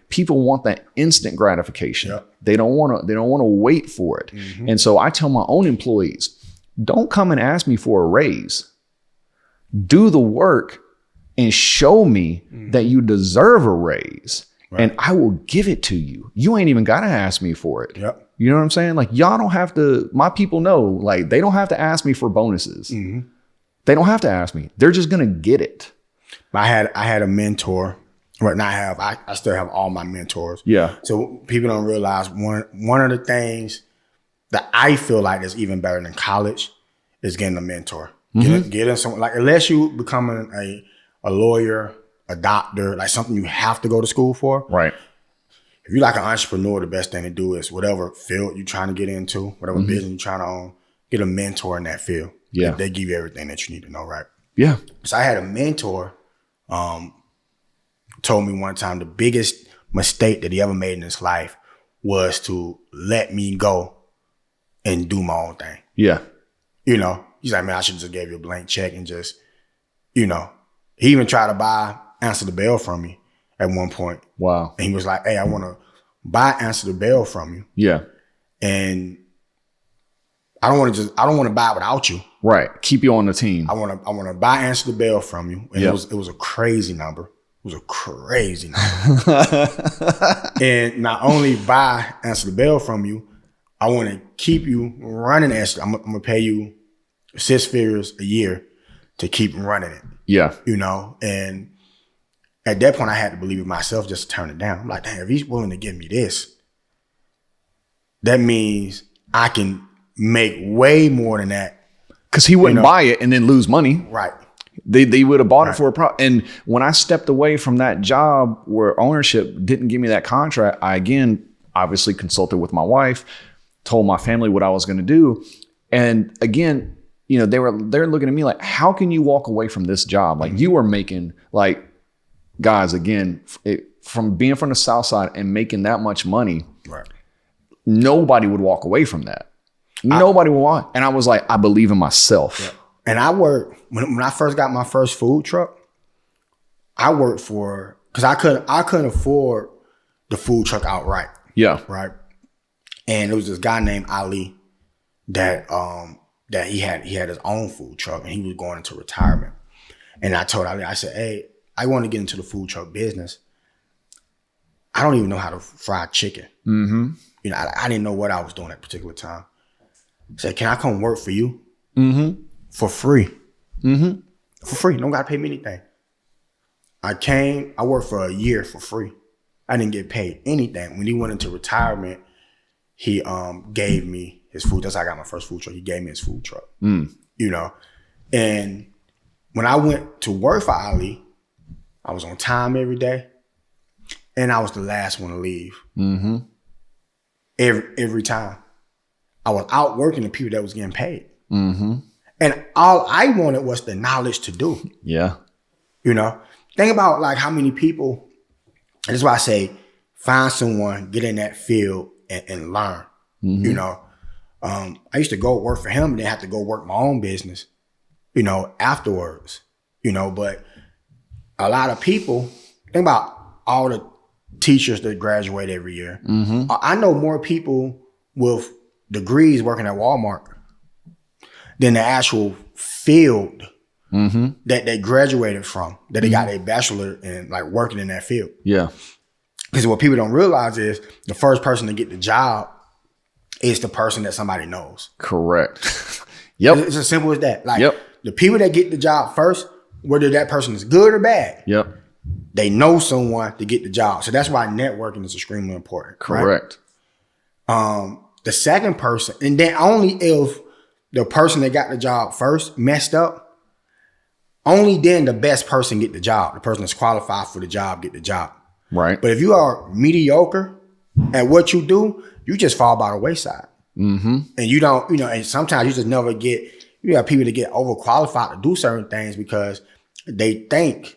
People want that instant gratification. Yep. They don't want to wait for it. And so I tell my own employees, don't come and ask me for a raise. Do the work and show me that you deserve a raise, and I will give it to you. You ain't even got to ask me for it. Yep. You know what I'm saying? Y'all don't have to, my people know, they don't have to ask me for bonuses. They don't have to ask me. They're just going to get it. I had a mentor. Right now I still have all my mentors. Yeah. So people don't realize one of the things that I feel like is even better than college is getting a mentor. Getting someone, unless you becoming a lawyer, a doctor, something you have to go to school for. Right. If you're an entrepreneur, the best thing to do is whatever field you're trying to get into, whatever business you're trying to own, get a mentor in that field. Yeah. They give you everything that you need to know, right? Yeah. So I had a mentor told me one time the biggest mistake that he ever made in his life was to let me go and do my own thing. Yeah. He's like, man, I should have just gave you a blank check and just, He even tried to answer the bell from me at one point. Wow. And he was like, hey, I want to answer the bell from you. Yeah. And I don't want to buy it without you. Right. Keep you on the team. I want to answer the bell from you. And it was a crazy number. It was a crazy number. And not only answer the bell from you, I want to keep you running extra. I'm going to pay you 6 figures a year to keep running it. Yeah. And at that point I had to believe in myself just to turn it down. I'm like, damn, if he's willing to give me this, that means I can make way more than that. Because he wouldn't buy it and then lose money. Right. They would have bought it for a profit. And when I stepped away from that job where ownership didn't give me that contract, I again obviously consulted with my wife, told my family what I was going to do. And again, you know, they're looking at me like, how can you walk away from this job? Like you were making, like, guys, again, from being from the South Side and making that much money, right? Nobody would walk away from that. Nobody would want. And I was like, I believe in myself. Yeah. And I worked when I first got my first food truck. I worked for, because I couldn't afford the food truck outright. Yeah. Right. And there was this guy named Ali that he had his own food truck and he was going into retirement. And I told Ali, I said, hey, I want to get into the food truck business. I don't even know how to fry chicken. Mm-hmm. You know, I didn't know what I was doing at a particular time. I said, can I come work for you? Mm-hmm. For free. Mm-hmm. For free. Don't got to pay me anything. I worked for a year for free. I didn't get paid anything. When he went into retirement, he gave me his food. That's how I got my first food truck. He gave me his food truck. You know, and when I went to work for Ali, I was on time every day, and I was the last one to leave. Mm-hmm. Every time. I was out working the people that was getting paid. Mm-hmm. And all I wanted was the knowledge to do. Yeah. You know, think about like how many people, and that's why I say, find someone, get in that field and learn. Mm-hmm. You know, I used to go work for him and then have to go work my own business, you know, afterwards, you know, but a lot of people, think about all the teachers that graduate every year. Mm-hmm. I know more people with degrees working at Walmart than the actual field that they graduated from, that they got a bachelor in, like working in that field. Yeah. Because what people don't realize is the first person to get the job is the person that somebody knows. Correct. Yep. It's as simple as that. Like the people that get the job first, whether that person is good or bad, they know someone to get the job. So that's why networking is extremely important. Correct. Right? The second person, and then only if the person that got the job first messed up, only then the best person get the job. The person that's qualified for the job get the job. Right. But if you are mediocre at what you do, you just fall by the wayside. Mm-hmm. And you don't, you know, and sometimes you just never get, you have people that get overqualified to do certain things because they think,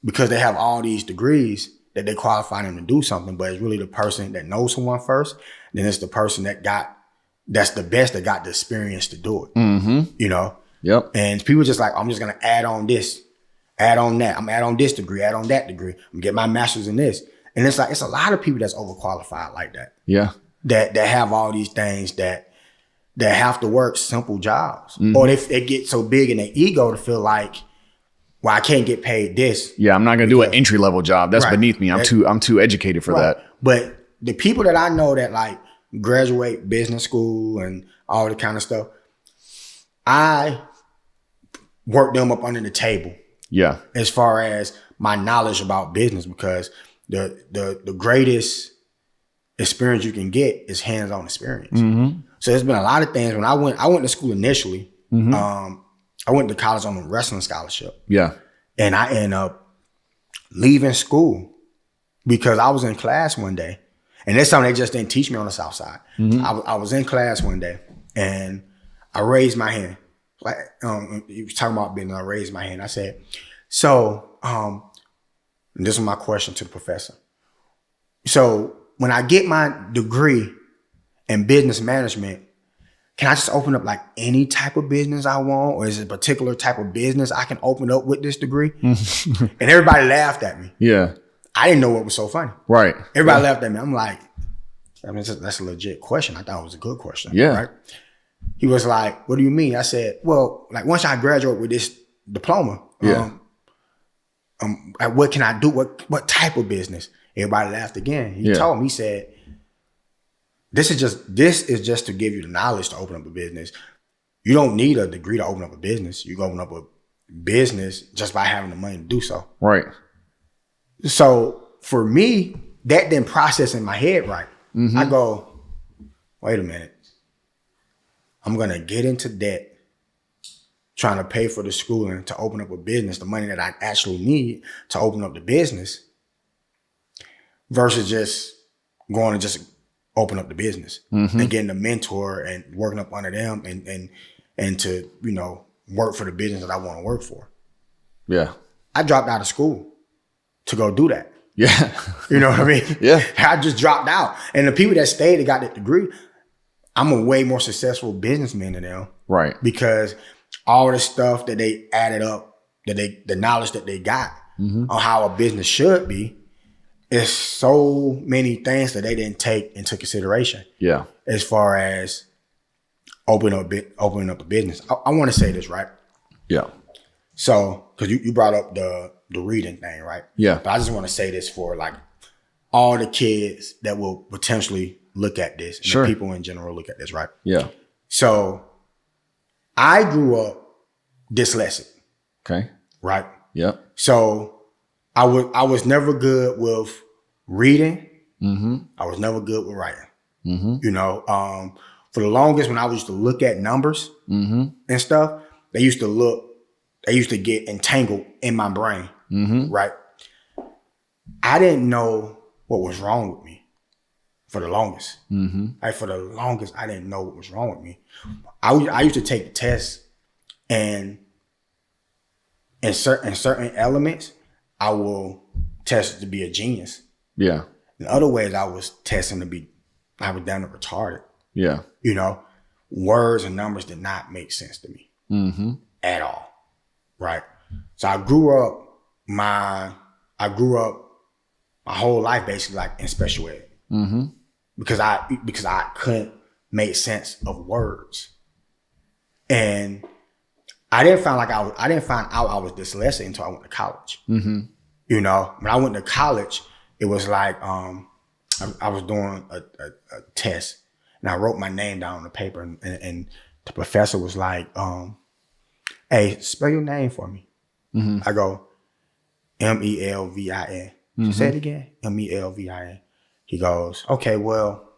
because they have all these degrees, that they qualify them to do something, but it's really the person that knows someone first. Then it's the person that's the best that got the experience to do it. Mm-hmm. You know? Yep. And people just like, I'm just going to add on this, add on that. I'm add on this degree, add on that degree. I'm get my master's in this. And it's like, it's a lot of people that's overqualified like that. Yeah. That have all these things that have to work simple jobs. Mm-hmm. Or they get so big in their ego to feel like, well, I can't get paid this. Yeah, I'm not going to do an entry level job. That's beneath me. I'm too educated for that. But the people that I know that like graduate business school and all the kind of stuff, I work them up under the table. Yeah. As far as my knowledge about business, because the greatest experience you can get is hands-on experience. Mm-hmm. So there's been a lot of things. When I went to school initially, I went to college on a wrestling scholarship. Yeah. And I ended up leaving school because I was in class one day. And that's something they just didn't teach me on the South Side. Mm-hmm. I was in class one day and I raised my hand. Like you was talking about business, I raised my hand. I said, so this is my question to the professor. So when I get my degree in business management, can I just open up like any type of business I want? Or is it a particular type of business I can open up with this degree? And everybody laughed at me. Yeah. I didn't know what was so funny. Right. Everybody laughed at me. I'm like, I mean, that's a legit question. I thought it was a good question. Yeah. Right. He was like, what do you mean? I said, well, like once I graduate with this diploma, what can I do? What type of business? Everybody laughed again. He told me, he said, this is just to give you the knowledge to open up a business. You don't need a degree to open up a business. You can open up a business just by having the money to do so. Right. So for me, that didn't process in my head right. Mm-hmm. I go, wait a minute. I'm going to get into debt trying to pay for the schooling to open up a business, the money that I actually need to open up the business, versus just going to just open up the business and getting a mentor and working up under them and to, you know, work for the business that I want to work for. Yeah. I dropped out of school to go do that. Yeah. You know what I mean? Yeah. I just dropped out. And the people that stayed and got that degree, I'm a way more successful businessman than them. Right. Because all the stuff that they added up, the knowledge that they got on how a business should be, is so many things that they didn't take into consideration. Yeah. As far as opening up a business. I want to say this, right? Yeah. So, because you brought up the reading thing, right? Yeah. But I just want to say this for like all the kids that will potentially look at this, and the people in general look at this, right? Yeah. So, I grew up dyslexic. Okay. Right? Yeah. So, I was never good with reading. I was never good with writing. You know, for the longest, when I used to look at numbers and stuff, they used to get entangled in my brain, right? I didn't know what was wrong with me for the longest. Like for the longest, I didn't know what was wrong with me. I used to take the test, and in certain elements, I will test to be a genius. Yeah. In other ways, I was testing I was down to retarded. Yeah. You know, words and numbers did not make sense to me at all. Right. So I grew up my whole life basically like in special ed. Because I couldn't make sense of words. And I didn't find out I was dyslexic until I went to college. You know, when I went to college, it was like I was doing a test, and I wrote my name down on the paper, and the professor was like, "Hey, spell your name for me." I go, Melvin. Say it again, Melvin. He goes, "Okay, well,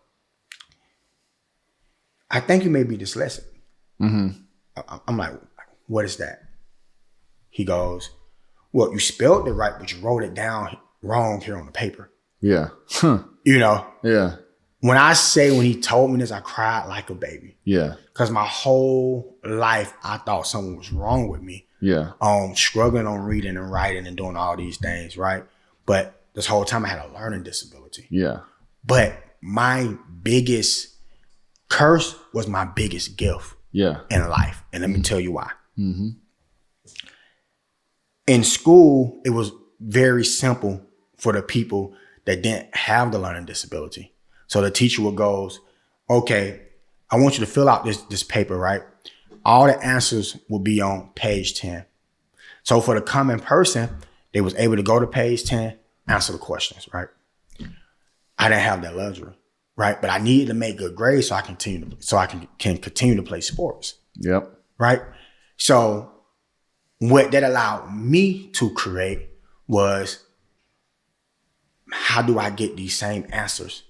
I think you may be dyslexic." I'm like, "What is that?" He goes, "Well, you spelled it right, but you wrote it down wrong here on the paper." Yeah. You know? Yeah. When he told me this, I cried like a baby. Yeah. Because my whole life, I thought something was wrong with me. Yeah. Struggling on reading and writing and doing all these things, right? But this whole time I had a learning disability. Yeah. But my biggest curse was my biggest gift. Yeah. In life. And let me tell you why. In school, it was very simple for the people that didn't have the learning disability. So the teacher goes, "Okay, I want you to fill out this paper, right? All the answers will be on page 10. So for the common person, they was able to go to page 10, answer the questions, right? I didn't have that luxury, right? But I needed to make good grades so I can continue to play sports. Yep. Right? So what that allowed me to create was, how do I get these same answers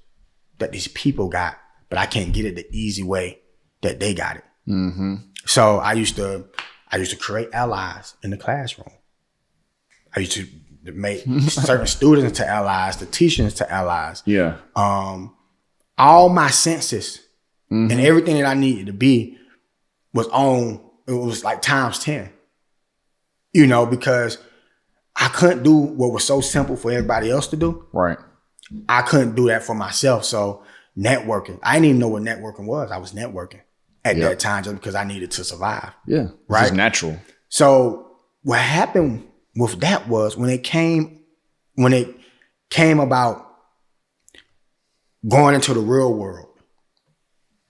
that these people got, but I can't get it the easy way that they got it? So I used to create allies in the classroom. I used to make certain students into allies, the teachers to allies. Yeah. All my senses and everything that I needed to be was on. It was like times 10. You know, because I couldn't do what was so simple for everybody else to do. Right. I couldn't do that for myself. So networking, I didn't even know what networking was. I was networking at that time just because I needed to survive. Yeah. Right. It's natural. So what happened with that was when it came about going into the real world,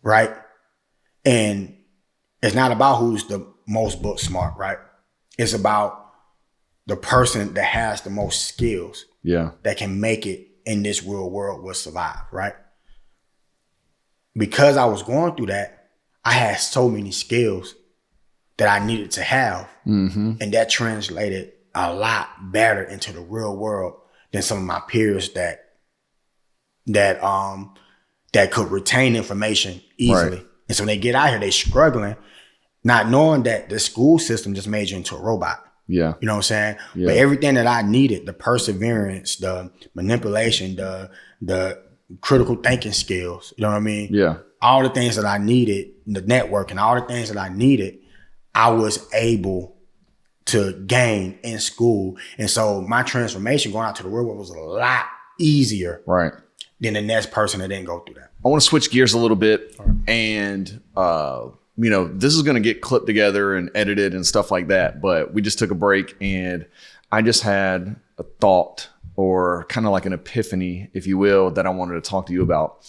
right? And it's not about who's the most book smart, right? It's about the person that has the most skills, that can make it in this real world will survive, right? Because I was going through that, I had so many skills that I needed to have, and that translated a lot better into the real world than some of my peers that could retain information easily. Right. And so when they get out here, they struggling. not knowing that the school system just made you into a robot. Yeah. You know what I'm saying? Yeah. But everything that I needed, the perseverance, the manipulation, the critical thinking skills, you know what I mean? Yeah. All the things that I needed, the networking, all the things that I needed, I was able to gain in school. And so my transformation going out to the real world was a lot easier than the next person that didn't go through that. I want to switch gears a little bit and this is going to get clipped together and edited and stuff like that. But we just took a break and I just had a thought or kind of like an epiphany, if you will, that I wanted to talk to you about.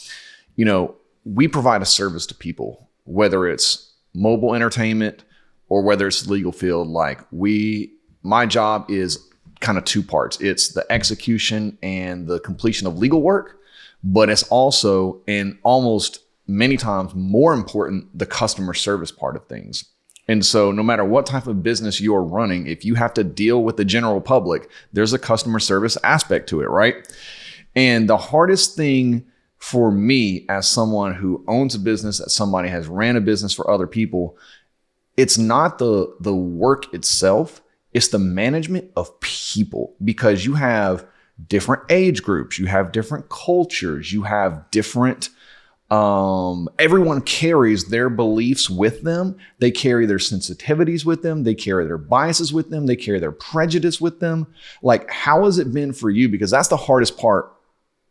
We provide a service to people, whether it's mobile entertainment or whether it's legal field. My job is kind of two parts. It's the execution and the completion of legal work, but it's also, and almost many times more important, the customer service part of things. And so no matter what type of business you're running, if you have to deal with the general public, there's a customer service aspect to it, right? And the hardest thing for me as someone who owns a business, as somebody has ran a business for other people, it's not the work itself, it's the management of people, because you have different age groups, you have different cultures, you have different everyone carries their beliefs with them. They carry their sensitivities with them. They carry their biases with them. They carry their prejudice with them. Like, how has it been for you? Because that's the hardest part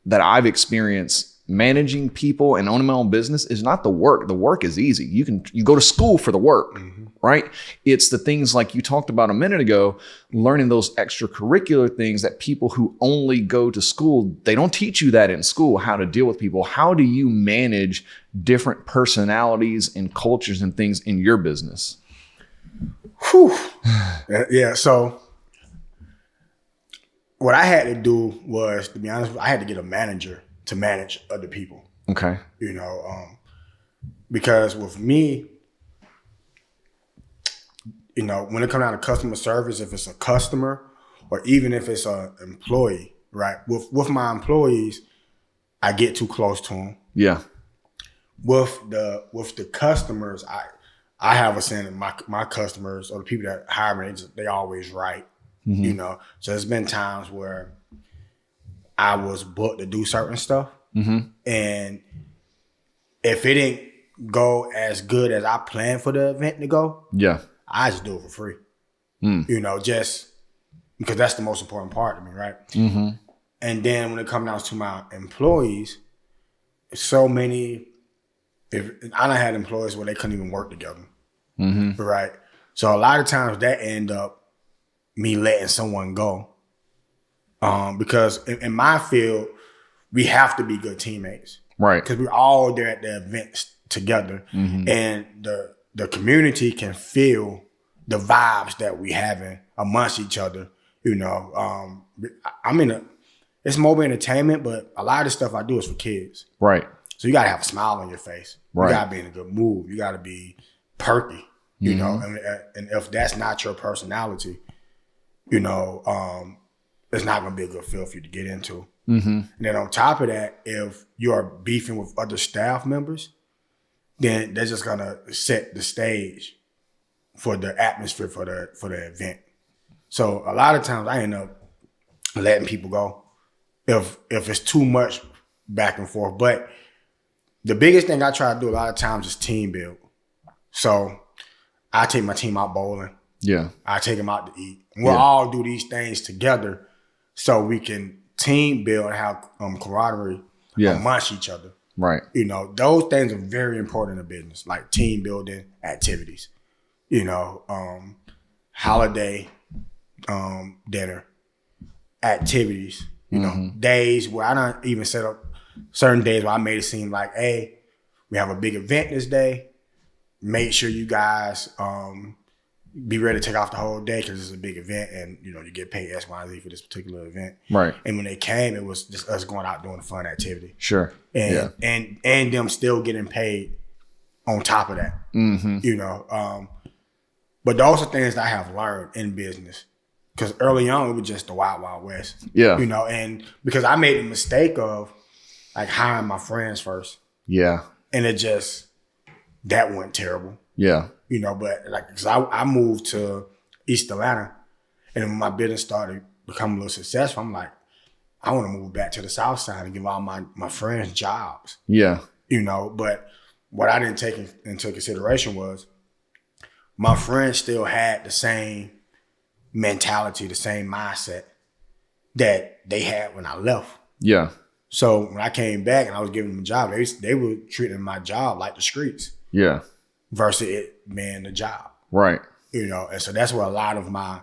that I've experienced. Managing people and owning my own business is not the work. The work is easy. You go to school for the work, right? It's the things like you talked about a minute ago, learning those extracurricular things that people who only go to school, they don't teach you that in school, how to deal with people. How do you manage different personalities and cultures and things in your business? Whew. Yeah. So what I had to do was, to be honest, I had to get a manager to manage other people. Okay. Because with me, when it comes down to customer service, if it's a customer or even if it's an employee, right? With my employees, I get too close to them. Yeah. With the customers, I have a saying that my customers or the people that hire me, they always right. So there's been times where I was booked to do certain stuff. And if it didn't go as good as I planned for the event to go, I just do it for free. Just because that's the most important part to me, right? And then when it comes down to my employees, so many, if I done had employees where they couldn't even work together, right? So a lot of times that end up me letting someone go. Because in my field, we have to be good teammates. Right. Because we're all there at the events together. And the community can feel the vibes that we having amongst each other. It's mobile entertainment, but a lot of the stuff I do is for kids. Right. So you got to have a smile on your face. Right. You got to be in a good mood. You got to be perky, and if that's not your personality, it's not going to be a good field for you to get into. And then on top of that, if you're beefing with other staff members, then they're just going to set the stage for the atmosphere for the event. So a lot of times I end up letting people go if it's too much back and forth. But the biggest thing I try to do a lot of times is team build. So I take my team out bowling. Yeah. I take them out to eat. We'll all do these things together so we can team build and have camaraderie amongst each other. Right. Those things are very important in business, like team building activities. Holiday dinner activities. Days where I don't even set up certain days where I made it seem like, hey, we have a big event this day. Make sure you guys be ready to take off the whole day because it's a big event and, you get paid X, Y, and Z for this particular event. Right. And when they came, it was just us going out doing a fun activity. Sure. And them still getting paid on top of that. But those are things that I have learned in business. Because early on, it was just the wild, wild west. Yeah. And because I made the mistake of like hiring my friends first. Yeah. And that went terrible. Yeah. you know, but like, cause I moved to East Atlanta, and when my business started becoming a little successful, I'm like, I want to move back to the South Side and give all my friends jobs. Yeah. You know, but what I didn't take into consideration was my friends still had the same mentality, the same mindset that they had when I left. Yeah. So when I came back and I was giving them a job, they were treating my job like the streets. Yeah. Versus it being the job. Right. You know, and so that's where a lot of my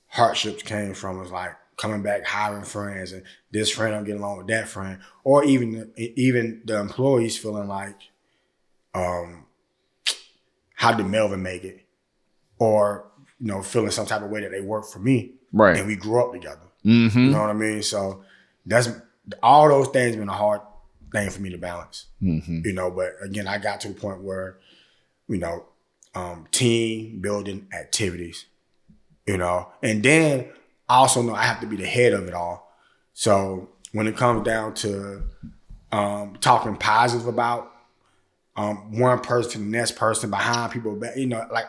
hardships came from, was like coming back, hiring friends, and this friend don't get along with that friend. Or even the employees feeling like, how did Melvin make it? Or, you know, feeling some type of way that they work for me. Right. And we grew up together. Mm-hmm. You know what I mean? So that's all those things been a hard thing for me to balance. Mm-hmm. You know, but again, I got to the point where, you know, team building activities, you know, and then I also know I have to be the head of it all. So when it comes down to talking positive about one person to the next person, behind people, you know, like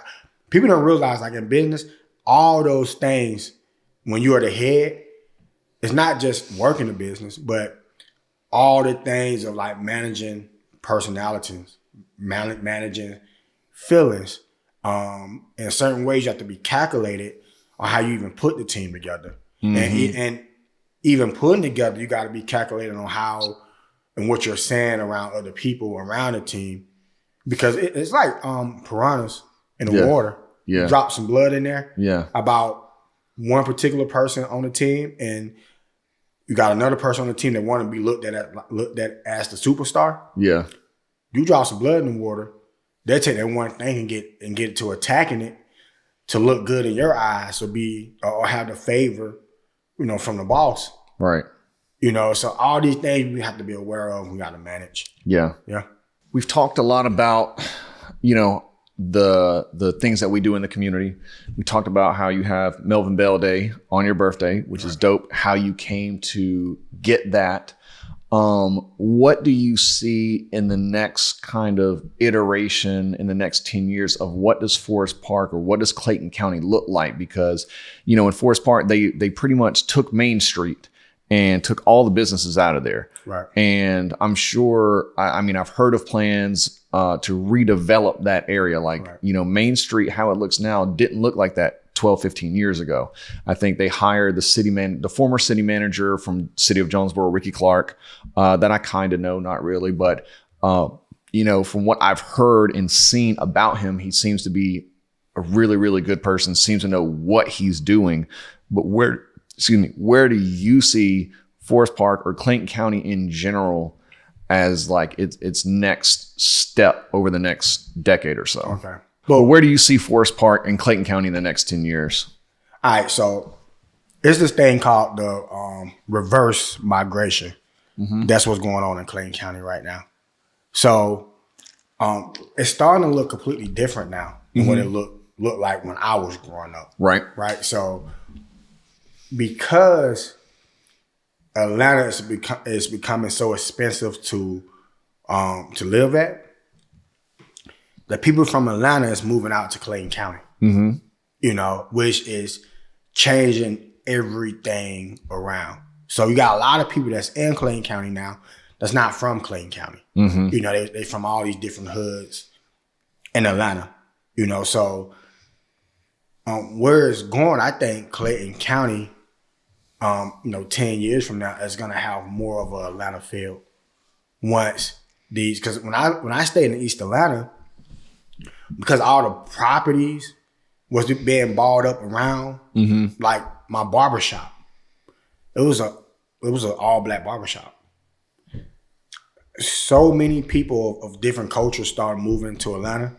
people don't realize, like in business, all those things, when you are the head, it's not just working the business, but all the things of like managing personalities, managing feelings. In certain ways, you have to be calculated on how you even put the team together. Mm-hmm. And even putting together, you got to be calculated on how and what you're saying around other people around the team. Because it's like piranhas in the water. Yeah. You drop some blood in there about one particular person on the team, and you got another person on the team that want to be looked at as the superstar. Yeah. You drop some blood in the water, they'll take that one thing and get to attacking it to look good in your eyes, or have the favor, you know, from the boss. Right. You know, so all these things we have to be aware of, we got to manage. Yeah. Yeah. We've talked a lot about, you know, the things that we do in the community. We talked about how you have Melvin Bell Day on your birthday, which is dope, how you came to get that. What do you see in the next kind of iteration in the next 10 years of what does Forest Park or what does Clayton County look like? Because, you know, in Forest Park, they pretty much took Main Street and took all the businesses out of there. Right. And I'm sure, I mean, I've heard of plans to redevelop that area. Like, you know, Main Street, how it looks now, didn't look like that 12, 15 years ago. I think they hired the former city manager from City of Jonesboro, Ricky Clark, that I kind of know, not really, but, you know, from what I've heard and seen about him, he seems to be a really, really good person, seems to know what he's doing. But where do you see Forest Park or Clayton County in general as like its next step over the next decade or so? Okay. But where do you see Forest Park and Clayton County in the next 10 years? All right, so there's this thing called the reverse migration. Mm-hmm. That's what's going on in Clayton County right now. So it's starting to look completely different now than what it looked like when I was growing up. Right. Right. So because Atlanta is becoming so expensive to live at, the people from Atlanta is moving out to Clayton County, you know, which is changing everything around. So you got a lot of people that's in Clayton County now that's not from Clayton County. Mm-hmm. You know, they from all these different hoods in Atlanta, you know. So where it's going, I think Clayton County, you know, 10 years from now is going to have more of an Atlanta feel once these, because when I stayed in East Atlanta, because all the properties was being bought up around, like my barbershop. It was an all black barbershop. So many people of different cultures started moving to Atlanta.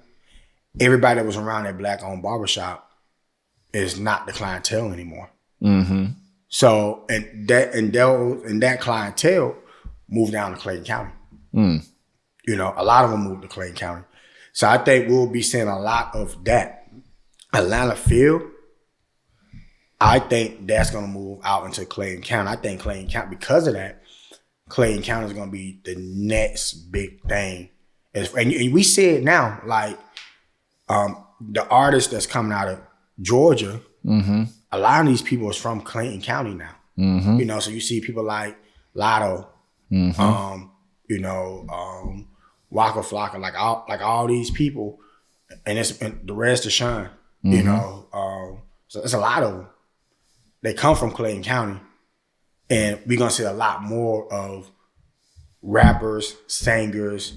Everybody that was around that black owned barbershop is not the clientele anymore. Mm-hmm. So and that clientele moved down to Clayton County. Mm. You know, a lot of them moved to Clayton County. So I think we'll be seeing a lot of that Atlanta feel. I think that's going to move out into Clayton County. I think Clayton County, because of that, Clayton County is going to be the next big thing. And we see it now. Like, The artists that's coming out of Georgia, a lot of these people is from Clayton County now. You know, so you see people like Lotto, you know, Waka Flocka, like all these people, and the rest of Sean, you know. So it's a lot of them. They come from Clayton County, and we're gonna see a lot more of rappers, singers,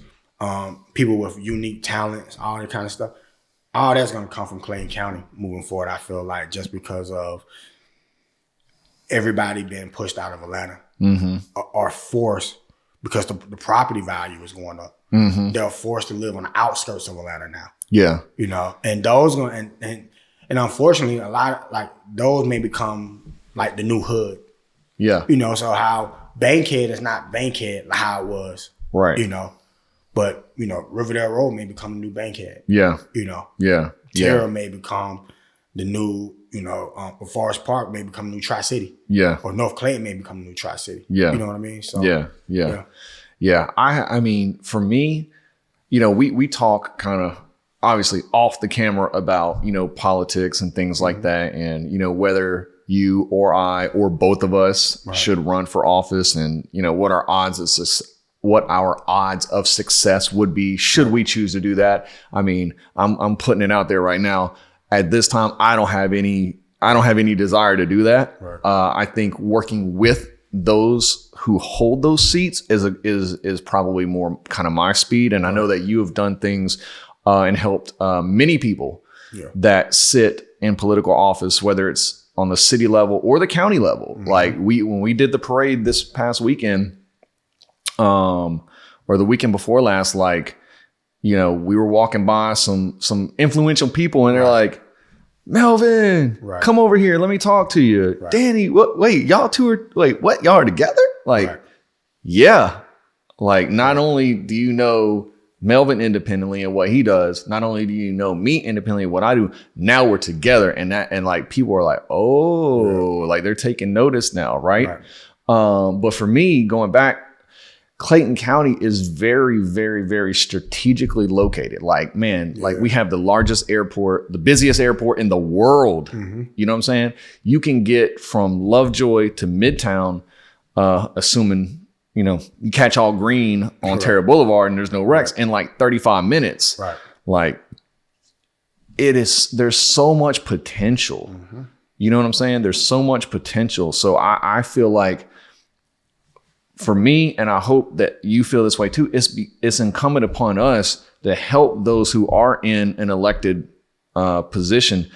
people with unique talents, all that kind of stuff. All that's gonna come from Clayton County moving forward. I feel like just because of everybody being pushed out of Atlanta or forced because the property value is going up. They're forced to live on the outskirts of Atlanta now. Yeah, you know, and those going and unfortunately, a lot of, like, those may become like the new hood. Yeah, you know, so how Bankhead is not Bankhead like how it was, right? You know. But, you know, Riverdale Road may become the new Bankhead. Yeah. You know. Yeah. Terra may become the new, you know, Forest Park may become the new Tri-City. Yeah. Or North Clayton may become the new Tri-City. Yeah. You know what I mean? So yeah. I mean, for me, you know, we talk kind of obviously off the camera about, you know, politics and things like that. And, you know, whether you or I or both of us should run for office and, you know, what our odds of success would be should we choose to do that. I mean, I'm putting it out there right now. At this time, I don't have any desire to do that. Right. I think working with those who hold those seats is probably more kind of my speed. And I know that you have done things and helped many people that sit in political office, whether it's on the city level or the county level. Like when we did the parade this past weekend, or the weekend before last, like, you know, we were walking by some influential people and they're like, Melvin, come over here. Let me talk to you. Right. Danny, wait, y'all two are, what? Y'all are together? Like, yeah. Like, not only do you know Melvin independently and what he does, not only do you know me independently and what I do, now we're together. And like, people are like, oh, like they're taking notice now. Right. But for me, going back, Clayton County is very, very, very strategically located. Like, man, like we have the largest airport, the busiest airport in the world. You know what I'm saying? You can get from Lovejoy to Midtown, assuming, you know, you catch all green on Terra Boulevard and there's no wrecks in like 35 minutes. Right. Like, there's so much potential. You know what I'm saying? There's so much potential. So I feel like, for me, and I hope that you feel this way too, it's incumbent upon us to help those who are in an elected position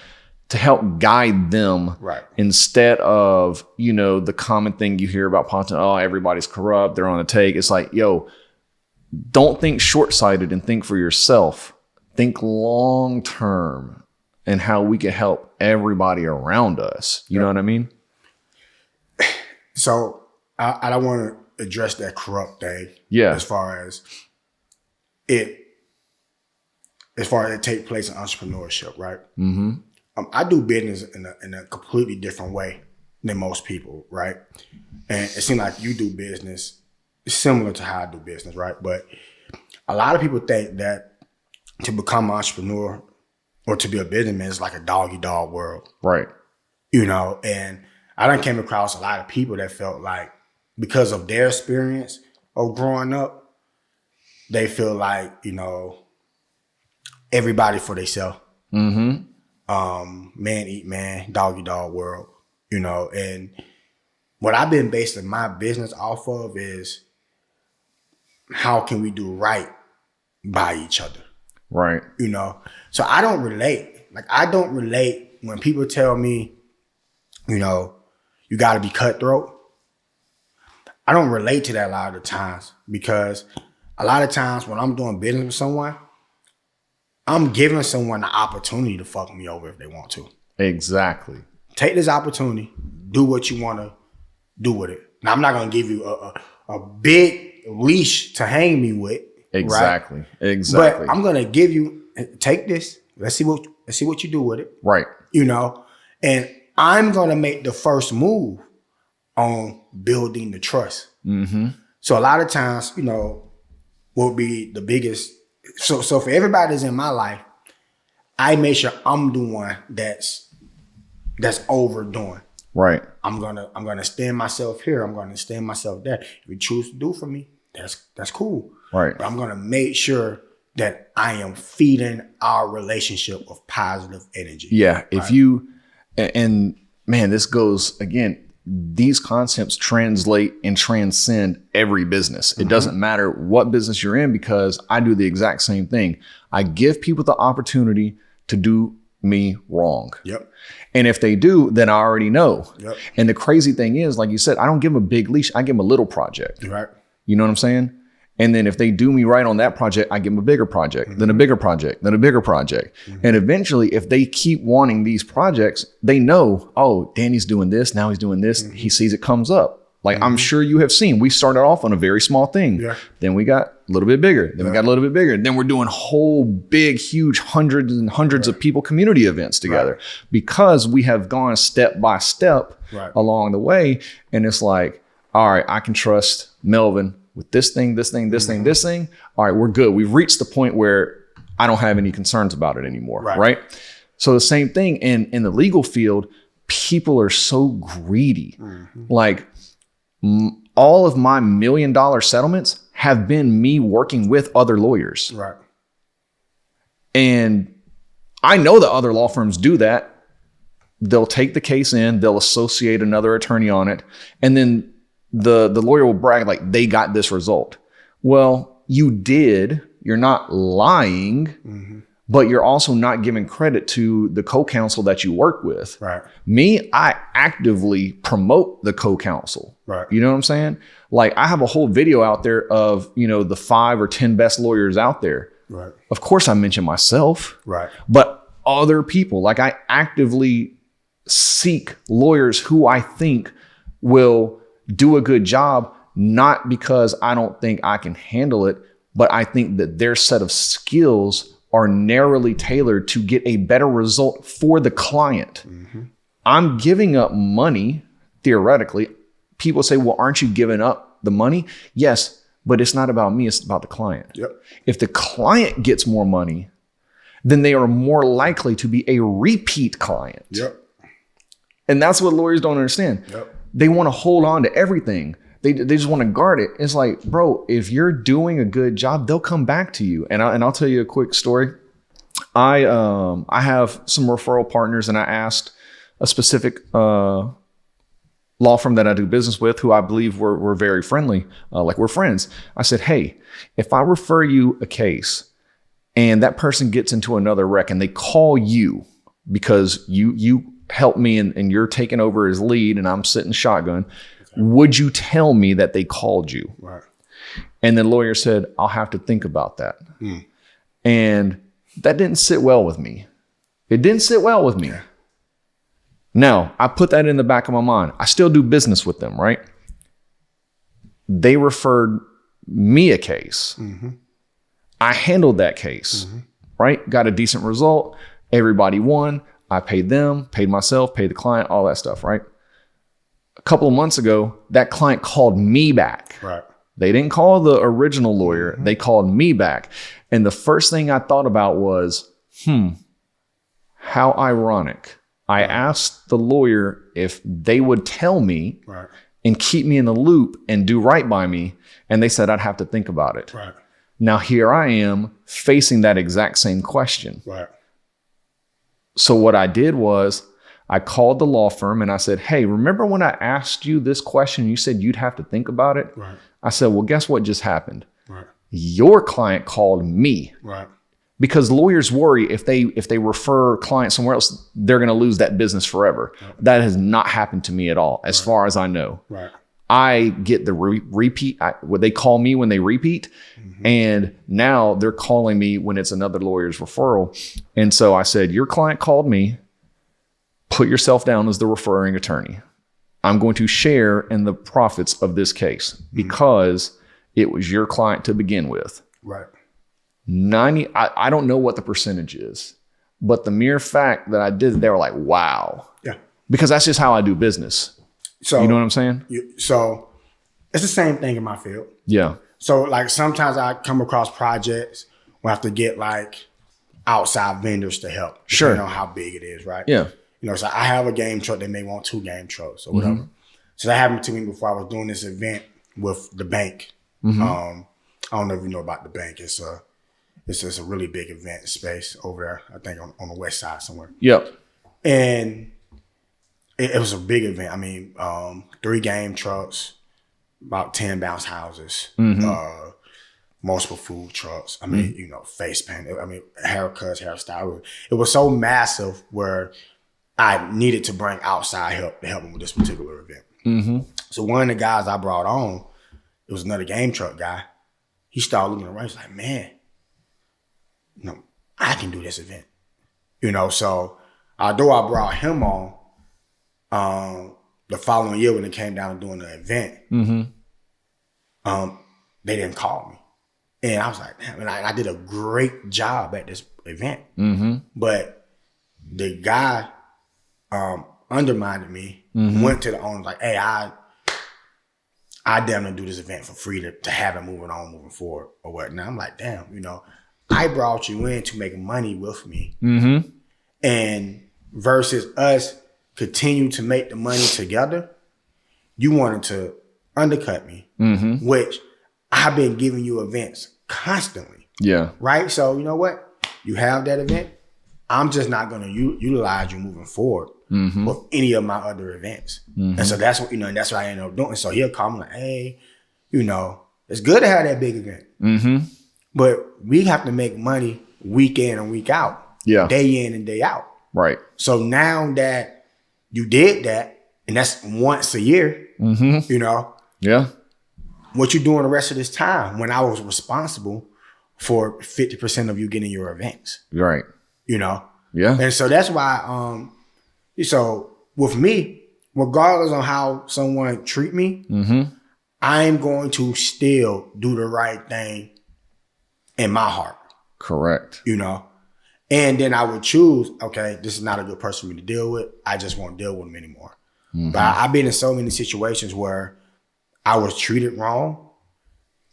to help guide them instead of, you know, the common thing you hear about politics, oh, everybody's corrupt, they're on the take. It's like, yo, don't think short-sighted and think for yourself. Think long-term and how we can help everybody around us. You know what I mean? So I don't want to address that corrupt thing. Yeah. As far as it take place in entrepreneurship, right? I do business in a completely different way than most people, right? And it seems like you do business similar to how I do business, right? But a lot of people think that to become an entrepreneur or to be a businessman is like a dog-eat-dog world. Right. You know, and I done came across a lot of people that felt like because of their experience of growing up, they feel like, you know, everybody for themselves. Man eat man, dog eat dog world, you know. And what I've been basing my business off of is how can we do right by each other? Right. You know, so I don't relate. Like, I don't relate when people tell me, you know, you got to be cutthroat. I don't relate to that a lot of the times because a lot of times when I'm doing business with someone, I'm giving someone the opportunity to fuck me over if they want to. Exactly. Take this opportunity, do what you want to do with it. Now, I'm not going to give you a big leash to hang me with. Exactly. Right? Exactly. But I'm going to give you, take this. Let's see what you do with it. Right. You know, and I'm going to make the first move on building the trust. So a lot of times, you know, what would be the biggest. So for everybody that's in my life, I make sure I'm the one that's overdoing. Right. I'm gonna extend myself here. I'm gonna extend myself there. If you choose to do for me, that's cool. Right. But I'm gonna make sure that I am feeding our relationship with positive energy. Yeah. Right? If you, and man, this goes again, these concepts translate and transcend every business. It doesn't matter what business you're in, because I do the exact same thing. I give people the opportunity to do me wrong. Yep. And if they do, then I already know. Yep. And the crazy thing is, like you said, I don't give them a big leash. I give them a little project. Right. You know what I'm saying? And then if they do me right on that project, I give them a bigger project, then a bigger project, then a bigger project. And eventually, if they keep wanting these projects, they know, oh, Danny's doing this. Now he's doing this. He sees it comes up. Like I'm sure you have seen, we started off on a very small thing. Yeah. Then we got a little bit bigger. Then we got a little bit bigger. Then we're doing whole big, huge hundreds and hundreds of people community events together because we have gone step by step along the way. And it's like, all right, I can trust Melvin with this thing, this thing, this thing, this thing. All right, we're good. We've reached the point where I don't have any concerns about it anymore. Right. So the same thing in the legal field, people are so greedy. Like, all of my $1 million settlements have been me working with other lawyers. Right. And I know that other law firms do that. They'll take the case in, they'll associate another attorney on it, and then the lawyer will brag like they got this result. Well, you did. You're not lying, but you're also not giving credit to the co-counsel that you work with. Right. Me, I actively promote the co-counsel. Right. You know what I'm saying? Like I have a whole video out there of, the 5 or 10 best lawyers out there. Right. Of course I mention myself. Right. But other people, like I actively seek lawyers who I think will do a good job, not because I don't think I can handle it, but I think that their set of skills are narrowly tailored to get a better result for the client. I'm giving up money, theoretically. People say, well, aren't you giving up the money? Yes, but it's not about me. It's about the client. Yep. If the client gets more money, then they are more likely to be a repeat client. Yep. And that's what lawyers don't understand. Yep. They want to hold on to everything. They just want to guard it. It's like, bro, if you're doing a good job, they'll come back to you. And I'll tell you a quick story. I have some referral partners, and I asked a specific law firm that I do business with, who I believe we're very friendly, like we're friends. I said, hey, if I refer you a case and that person gets into another wreck and they call you because you helped me and you're taking over as lead and I'm sitting shotgun, would you tell me that they called you? Right. And the lawyer said, I'll have to think about that. And that didn't sit well with me. It didn't sit well with me. Yeah. Now, I put that in the back of my mind. I still do business with them, right? They referred me a case. I handled that case, right? Got a decent result. Everybody won. I paid them, paid myself, paid the client, all that stuff, right? A couple of months ago, that client called me back. Right. They didn't call the original lawyer. They called me back. And the first thing I thought about was, how ironic. I asked the lawyer if they would tell me and keep me in the loop and do right by me. And they said I'd have to think about it. Right. Now here I am facing that exact same question. Right. So what I did was I called the law firm and I said, hey, remember when I asked you this question, you said you'd have to think about it? Right. I said, well, guess what just happened? Right. Your client called me. Right. Because lawyers worry if they refer clients somewhere else, they're going to lose that business forever. Right. That has not happened to me at all, as far as I know. Right. I get the repeat, what they call me when they repeat. And now they're calling me when it's another lawyer's referral. And so I said, your client called me. Put yourself down as the referring attorney. I'm going to share in the profits of this case because it was your client to begin with. Right. 90, I don't know what the percentage is, but the mere fact that I did it, they were like, wow. Yeah. Because that's just how I do business. So you know what I'm saying? So it's the same thing in my field. Yeah. So like sometimes I come across projects where I have to get like outside vendors to help. Depending on how big it is, right? Yeah. You know, so I have a game truck. They may want 2 game trucks or whatever. So that happened to me before I was doing this event with the bank. I don't know if you know about the bank. It's just a really big event space over there. I think on the west side somewhere. Yep. And it was a big event. I mean, 3 game trucks, about 10 bounce houses, multiple food trucks. I mean, you know, face paint. I mean, haircuts, hairstyle. It was so massive where I needed to bring outside help to help me with this particular event. So one of the guys I brought on, it was another game truck guy. He started looking around. He's like, man, you know, I can do this event. You know, so although I brought him on the following year when it came down to doing the event, they didn't call me. And I was like, damn, and I did a great job at this event. But the guy undermined me, went to the owner like, hey, I damn near do this event for free to have it moving forward or what. Now I'm like, damn, you know, I brought you in to make money with me. And versus us continue to make the money together, you wanted to undercut me, which I've been giving you events constantly. Yeah. Right? So you know what? You have that event. I'm just not going to utilize you moving forward with any of my other events. And so that's what, you know, and that's what I ended up doing. So he'll call me like, hey, you know, it's good to have that big event. But we have to make money week in and week out. Yeah. Day in and day out. Right. So now that you did that, and that's once a year, you know. Yeah. What you doing the rest of this time when I was responsible for 50% of you getting your events. Right. You know? Yeah. And so that's why, so with me, regardless on how someone treat me, I'm going to still do the right thing in my heart. Correct. You know? And then I would choose, okay, this is not a good person for me to deal with. I just won't deal with them anymore. But I've been in so many situations where I was treated wrong,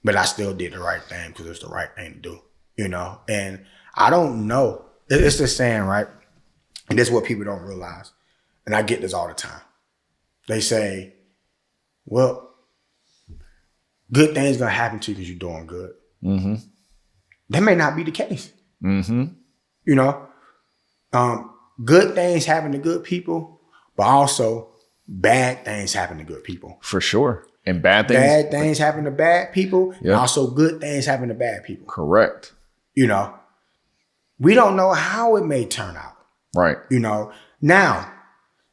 but I still did the right thing because it's the right thing to do, you know? And I don't know. It's the saying, right? And this is what people don't realize. And I get this all the time. They say, well, good things going to happen to you because you're doing good. That may not be the case. You know? Good things happen to good people, but also bad things happen to good people. For sure. And bad things happen to bad people. Yep. And also good things happen to bad people. Correct. You know, we don't know how it may turn out. Right. You know, now,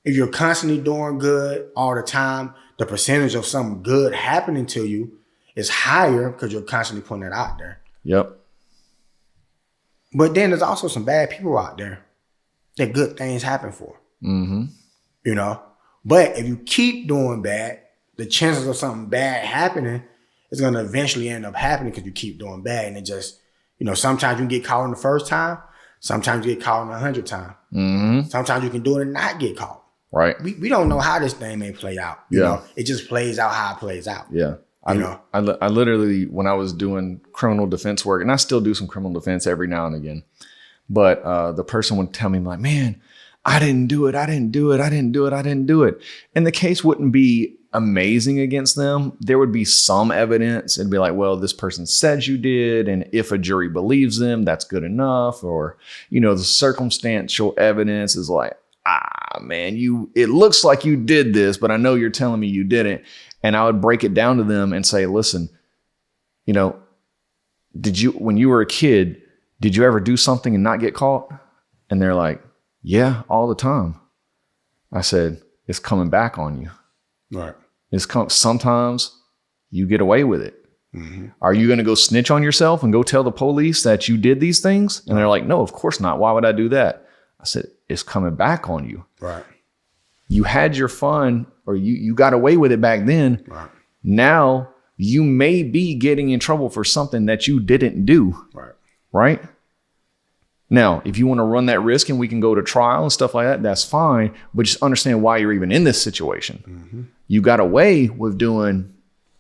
if you're constantly doing good all the time, the percentage of something good happening to you is higher because you're constantly putting it out there. Yep. But then there's also some bad people out there that good things happen for. You know, but if you keep doing bad, the chances of something bad happening is going to eventually end up happening because you keep doing bad. And it just, you know, sometimes you can get caught on the first time. Sometimes you get caught on 100 times. Sometimes you can do it and not get caught. Right. We don't know how this thing may play out. You know, it just plays out how it plays out. Yeah. I literally, when I was doing criminal defense work, and I still do some criminal defense every now and again, but the person would tell me like, man, I didn't do it. And the case wouldn't be amazing against them. There would be some evidence. It'd be like, well, this person says you did. And if a jury believes them, that's good enough. Or, you know, the circumstantial evidence is like, man, it looks like you did this, but I know you're telling me you didn't. And I would break it down to them and say, listen, you know, when you were a kid, did you ever do something and not get caught? And they're like, yeah, all the time. I said, it's coming back on you. Right. Sometimes you get away with it. Are you going to go snitch on yourself and go tell the police that you did these things? And they're like, no, of course not. Why would I do that? I said, it's coming back on you. Right. You had your fun, or you got away with it back then. Right. Now you may be getting in trouble for something that you didn't do. Right. Right. Now, if you want to run that risk and we can go to trial and stuff like that, that's fine. But just understand why you're even in this situation. You got away with doing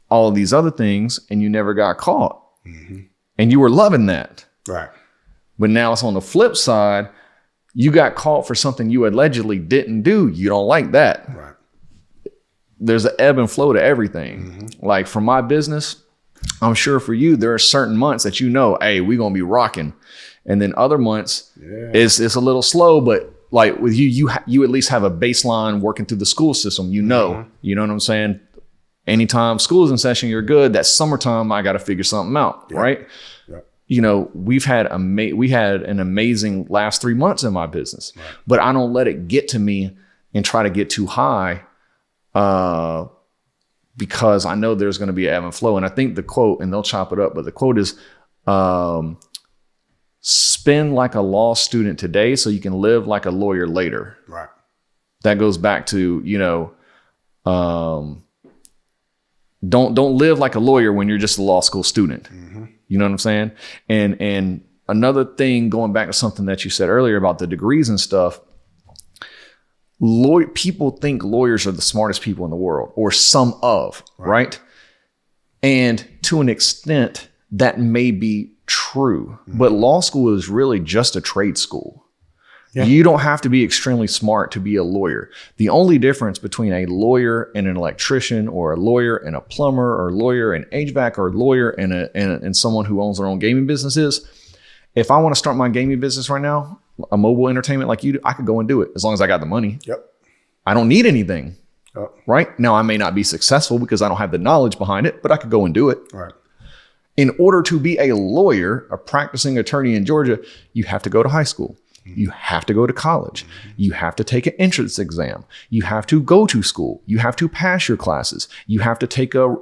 all of these other things and you never got caught. And you were loving that. Right. But now it's on the flip side. You got caught for something you allegedly didn't do. You don't like that. Right. There's an ebb and flow to everything. Like for my business, I'm sure for you, there are certain months that hey, we're going to be rocking. And then other months, it's a little slow, but like with you at least have a baseline working through the school system. You know what I'm saying? Anytime school's in session, you're good. That summertime, I got to figure something out, right? We've had an amazing last 3 months in my business, but I don't let it get to me and try to get too high because I know there's going to be an ebb and flow. And I think the quote, and they'll chop it up, but the quote is, spend like a law student today so you can live like a lawyer later. Right. That goes back to, don't live like a lawyer when you're just a law school student. You know what I'm saying? And another thing, going back to something that you said earlier about the degrees and stuff, people think lawyers are the smartest people in the world, or some of, right? And to an extent, that may be true, but law school is really just a trade school. You don't have to be extremely smart to be a lawyer. The only difference between a lawyer and an electrician, or a lawyer and a plumber, or a lawyer and HVAC, or a lawyer and someone who owns their own gaming business is, if I want to start my gaming business right now, a mobile entertainment like you do, I could go and do it as long as I got the money. I don't need anything. Right? Now, I may not be successful because I don't have the knowledge behind it, but I could go and do it. In order to be a lawyer, a practicing attorney in Georgia, you have to go to high school. You have to go to college. You have to take an entrance exam. You have to go to school. You have to pass your classes. You have to take a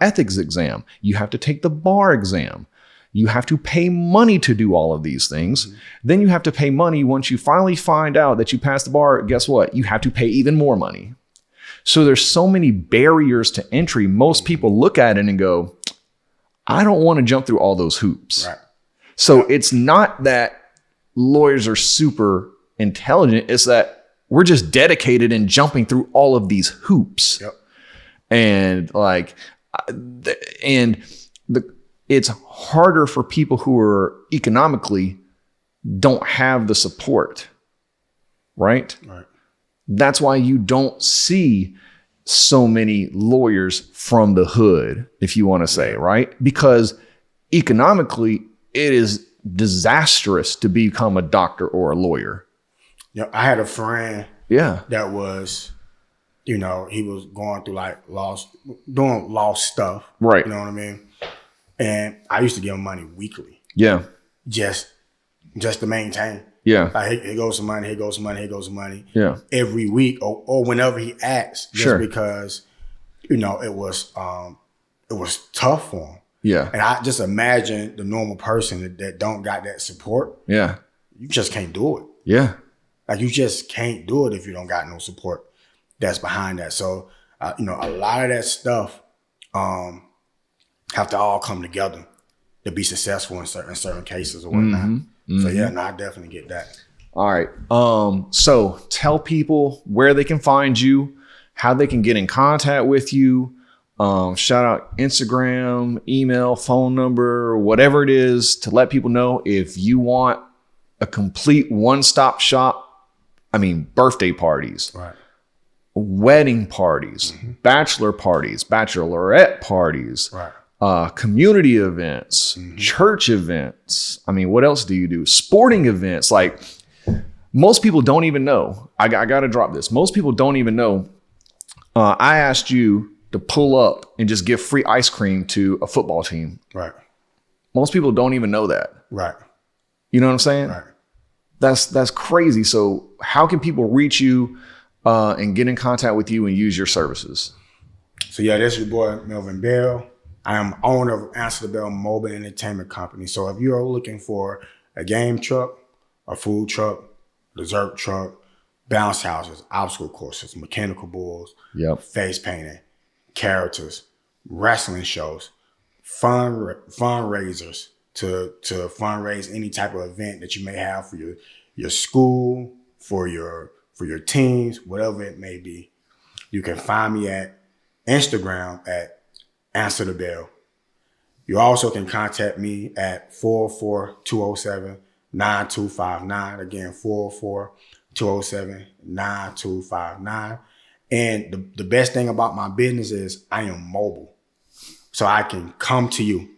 ethics exam. You have to take the bar exam. You have to pay money to do all of these things. Then you have to pay money once you finally find out that you passed the bar. Guess what? You have to pay even more money. So there's so many barriers to entry. Most people look at it and go, I don't want to jump through all those hoops. So it's not that lawyers are super intelligent. It's that we're just dedicated in jumping through all of these hoops. And it's harder for people who are economically don't have the support. Right. That's why you don't see so many lawyers from the hood, if you want to say, right? Because economically, it is disastrous to become a doctor or a lawyer. I had a friend that was, he was going through doing law stuff. Right. You know what I mean? And I used to give him money weekly. Just to maintain. Like, here goes some money, here goes some money, here goes some money. Every week or whenever he asked, just because, it was tough for him. And I just imagine the normal person that don't got that support. You just can't do it. Like, you just can't do it if you don't got no support that's behind that. So, a lot of that stuff have to all come together to be successful in certain cases or whatnot. So I definitely get that. All right. So tell people where they can find you, how they can get in contact with you. Shout out Instagram, email, phone number, whatever it is, to let people know if you want a complete one-stop shop. I mean, birthday parties, wedding parties, bachelor parties, bachelorette parties, community events, church events. I mean, what else do you do? Sporting events. Like, most people don't even know. I got to drop this. Most people don't even know. I asked you to pull up and just give free ice cream to a football team. Most people don't even know that. You know what I'm saying? That's crazy. So how can people reach you and get in contact with you and use your services? So this is your boy, Melvin Bell. I am owner of Answer the Bell Mobile Entertainment Company. So if you are looking for a game truck, a food truck, dessert truck, bounce houses, obstacle courses, mechanical bulls, face painting, characters, wrestling shows, fundraisers to fundraise any type of event that you may have for your school, for your teams, whatever it may be, you can find me at Instagram at Answer the Bell. You also can contact me at 44207 9259. Again, 404-207-9259. And the best thing about my business is I am mobile. So I can come to you.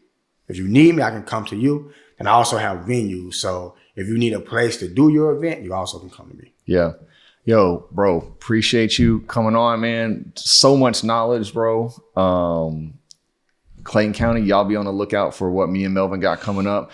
If you need me, I can come to you. And I also have venues. So if you need a place to do your event, you also can come to me. Yeah. Yo, bro, appreciate you coming on, man. So much knowledge, bro. Clayton County, y'all be on the lookout for what me and Melvin got coming up.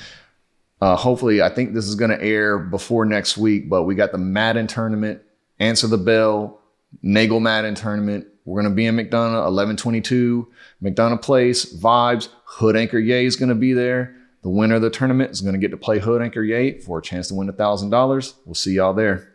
Hopefully, I think this is going to air before next week, but we got the Madden tournament, Answer the Bell, Nagel Madden tournament. We're going to be in McDonough, 1122, McDonough Place, Vibes. Hood Anchor Ye is going to be there. The winner of the tournament is going to get to play Hood Anchor Ye for a chance to win $1,000. We'll see y'all there.